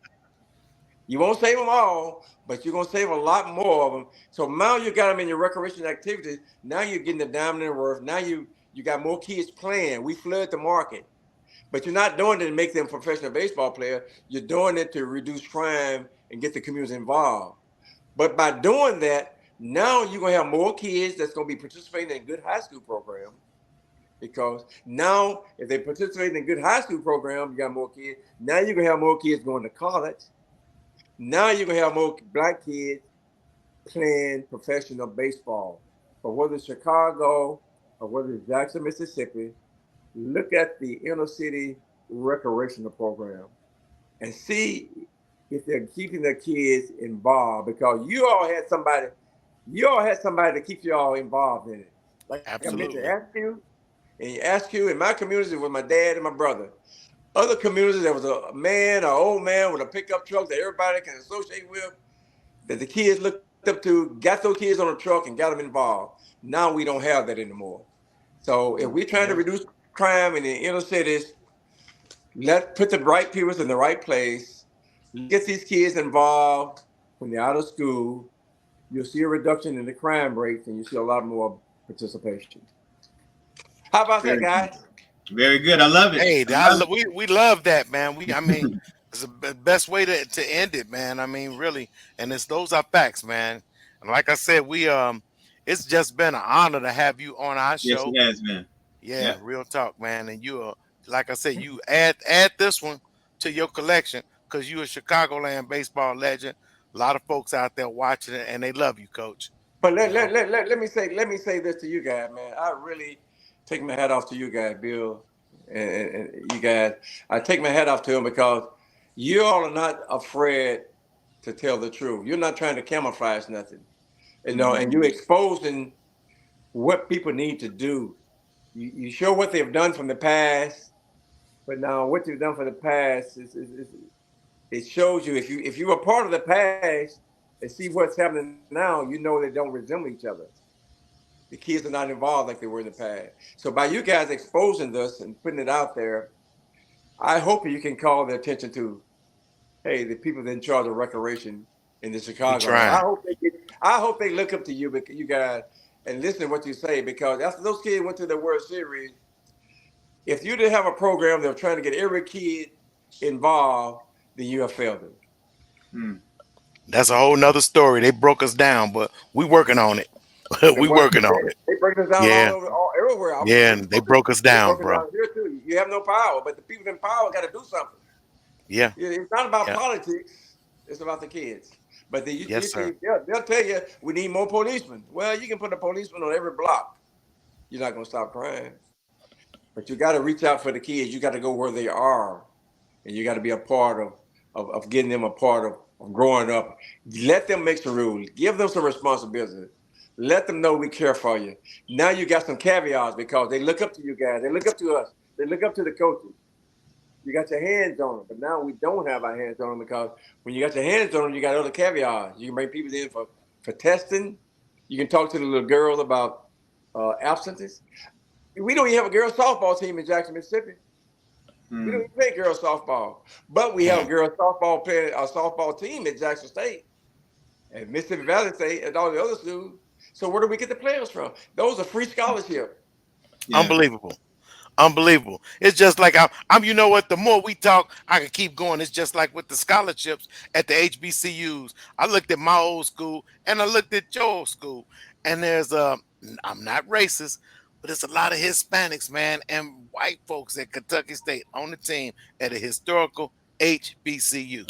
You won't save them all, but you're going to save a lot more of them. So now you got them in your recreation activities. Now you're getting the diamond and worth. Now you got more kids playing. We flood the market. But you're not doing it to make them professional baseball players. You're doing it to reduce crime and get the community involved. But by doing that, now you're going to have more kids that's going to be participating in good high school programs. Because now, if they participate in a good high school program, you got more kids. Now you're going to have more kids going to college. Now you're going to have more black kids playing professional baseball. But whether it's Chicago or whether it's Jackson, Mississippi, look at the inner city recreational program and see if they're keeping their kids involved, because you all had somebody to keep you all involved in it. Like I mentioned, Absolutely. ask you in my community with my dad and my brother. Other communities, there was a man, an old man with a pickup truck that everybody can associate with, that the kids looked up to, got those kids on the truck and got them involved. Now we don't have that anymore. So if we're trying to Yeah. reduce crime in the inner cities, let's put the right people in the right place. Get these kids involved when they're out of school. You'll see a reduction in the crime rates, and you see a lot more participation. How about that, Very good. guys? Very good. I love it. Hey, I love we love that, man. I mean, it. it's the best way to end it, man. I mean, really, and it's those are facts, man. And like I said, it's just been an honor to have you on our Yes, show. it has been. Yeah, Yeah. real talk, man. And you are, like I said, you add this one to your collection because you a Chicagoland baseball legend. A lot of folks out there watching it, and they love you, Coach. But You know, let me say this to you guys, man. I really take my hat off to you guys, Bill, and you guys. I take my hat off to them because you all are not afraid to tell the truth. You're not trying to camouflage nothing, Mhm. and you're exposing what people need to do. You show what they've done from the past, but now what you've done for the past it shows you if you were part of the past and see what's happening now, you know they don't resemble each other. The kids are not involved like they were in the past. So by you guys exposing this and putting it out there, I hope you can call the attention to, hey, the people in charge of recreation in the we Chicagoland. trying. I hope they look up to you guys, and listen to what you say, because after those kids went to the World Series, if you didn't have a program that was trying to get every kid involved, then you have failed them. Mm. That's a whole nother story. They broke us down, but we working on it. And We what working on it. they break us down Yeah, everywhere. yeah, and they broke us They down, broke us bro. down here too. You have no power, but the people in power got to do something. Yeah, It's not about yeah, politics. It's about the kids. But yes, sir. they'll tell you we need more policemen. Well, you can put a policeman on every block. You're not going to stop crime. But you got to reach out for the kids. You got to go where they are, and you got to be a part of getting them a part of growing up. Let them make some rules. Give them some responsibility. Let them know we care for you. Now you got some caveats because they look up to you guys. They look up to us. They look up to the coaches. You got your hands on them, but now we don't have our hands on them because when you got your hands on them, you got other caveats. You can bring people in for testing. You can talk to the little girls about absences. We don't even have a girls softball team in Jackson, Mississippi. We don't Mm. even play girls softball, but we have a Mm. girls softball player, a softball team at Jackson State and Mississippi Valley State and all the other schools. So where do we get the players from? Those are free scholarships. Yeah. Unbelievable. Unbelievable. It's just like I'm. You know what? The more we talk, I can keep going. It's just like with the scholarships at the HBCUs. I looked at my old school and I looked at your old school, and there's I'm not racist, but it's a lot of Hispanics, man, and white folks at Kentucky State on the team at a historical HBCU.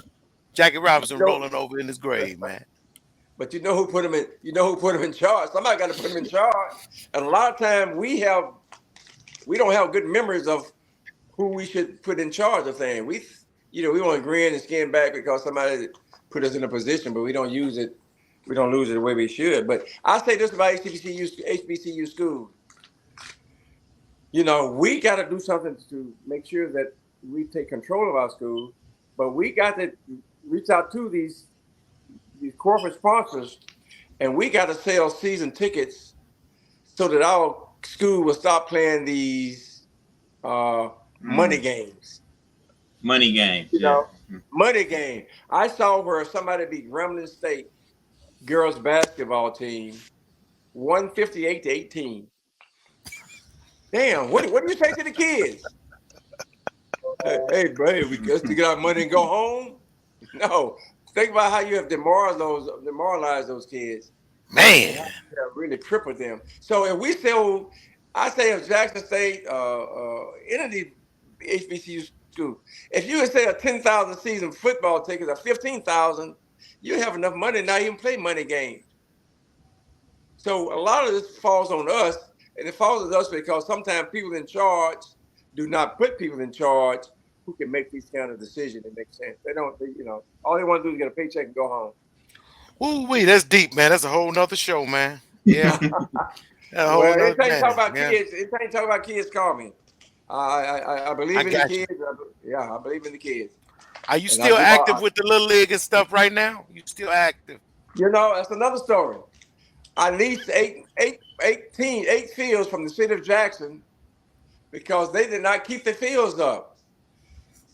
Jackie Robinson You know, rolling over in his grave, man. but you know who put him in? You know who put him in charge? Somebody got to put him in charge. And a lot of times we don't have good memories of who we should put in charge of things. We want to grin and skin back because somebody put us in a position, but we don't use it. We don't lose it the way we should. But I say this about HBCU schools. We got to do something to make sure that we take control of our school, but we got to reach out to these corporate sponsors, and we got to sell season tickets so that our school will stop playing these money games. Money games, You yeah. know, money game. I saw where somebody beat Grambling State girls basketball team 158-18. Damn, what do you say to the kids? Hey, bro, we got to get our money and go home? No. Think about how you have demoralized those kids. And Man, how you have really crippled them. So if we sell, I say if Jackson State, any of these HBCU schools, if you would say a 10,000 season football ticket or 15,000, you have enough money now you can play money games. So a lot of this falls on us, and it falls on us because sometimes people in charge do not put people in charge who can make these kind of decisions that make sense. They don't, all they want to do is get a paycheck and go woo wee, that's deep, man. That's a whole nother show, man. Yeah, home. that's a whole Well, nother anytime you talk man. about Yeah, kids, anytime you talk about kids, call me. I I believe in the got you. kids. Yeah, I believe in the kids, Are you and I still do. active with the little league and stuff right now? You still active? That's another story. I leased eight fields from the city of Jackson because they did not keep the fields up.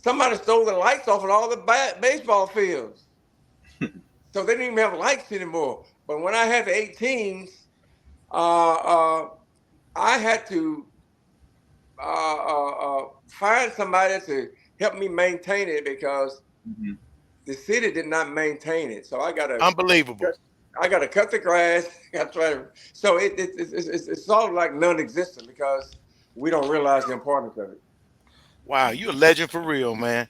Somebody stole the lights off of all the baseball fields, so they didn't even have lights anymore. But when I had the 18s, uh, uh, I had to find somebody to help me maintain it because Mhm. the city did not maintain it. So Unbelievable. I got to cut the grass. I got to try to. So it's sort of like non-existent because we don't realize the importance of it. Wow, you a legend for real, man.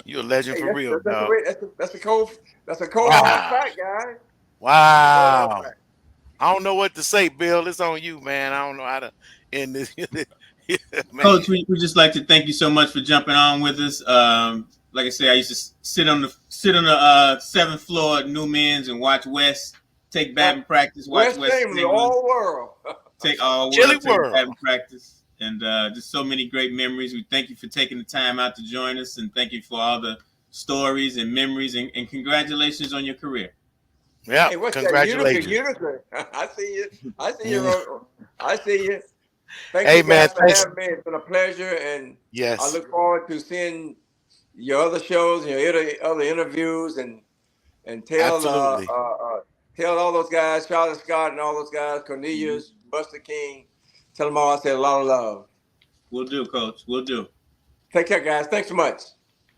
You a legend Hey, for real, that's a dog. way, that's a cold hard Wow, fact, guys. Cold hard wow. fact. I don't know what to say, Bill. It's on you, man. I don't know how to end this. Yeah, man. Coach, we just like to thank you so much for jumping on with us. Like I said, I used to sit on the seventh floor at Newman's and watch Wes take Uh, batting practice, watch West Wes England, England all world. take all Chilly world take world. batting practice, and just so many great memories. We thank you for taking the time out to join us, and thank you for all the stories and memories, and congratulations on your career. Yeah, Hey, what's that? Utica, congratulations. Utica. I see you. I see you. Mm. I see you. Thank Hey, you man. guys for Thanks. having me. It's been a pleasure, and I Yes, look forward to seeing your other shows, your other interviews, and absolutely. tell all those guys, Charlie Scott and all those guys, Mhm. Cornelius, Buster King, tell them all I said a lot of love. We'll do, Coach. We'll do. Take care, guys. Thanks so much.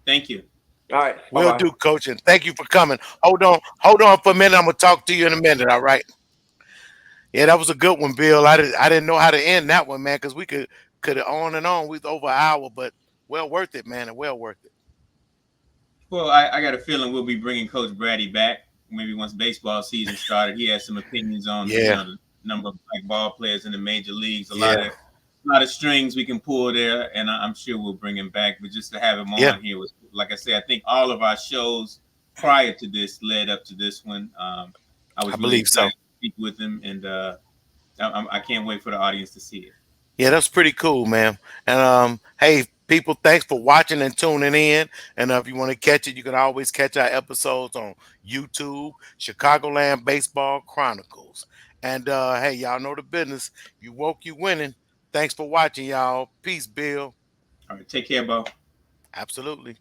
Thank you. All right. Bye We'll bye. do, coach, and thank you for coming. Hold on for a minute. I'm gonna talk to you in a minute. All right. Yeah, that was a good one, Bill. I didn't know how to end that one, man, because we could have on and on. We was over an hour, but well worth it, man, and well worth it. Well, I got a feeling we'll be bringing Coach Braddy back maybe once baseball season started. He has some opinions on Yeah, the number of black ball players in the major leagues. yeah, A lot of strings we can pull there, and I'm sure we'll bring him back. But just to have him yeah. on here was, like I said, I think all of our shows prior to this led up to this one. I I was really believe so. excited to speak with him, and I can't wait for the audience to see it. Yeah, that's pretty cool, man. And hey, people, thanks for watching and tuning in. And if you want to catch it, you can always catch our episodes on YouTube, Chicagoland Baseball Chronicles. And hey, y'all know the business. You woke, you winning. Thanks for watching, y'all. Peace, Bill. All right, take care, Bo. Absolutely.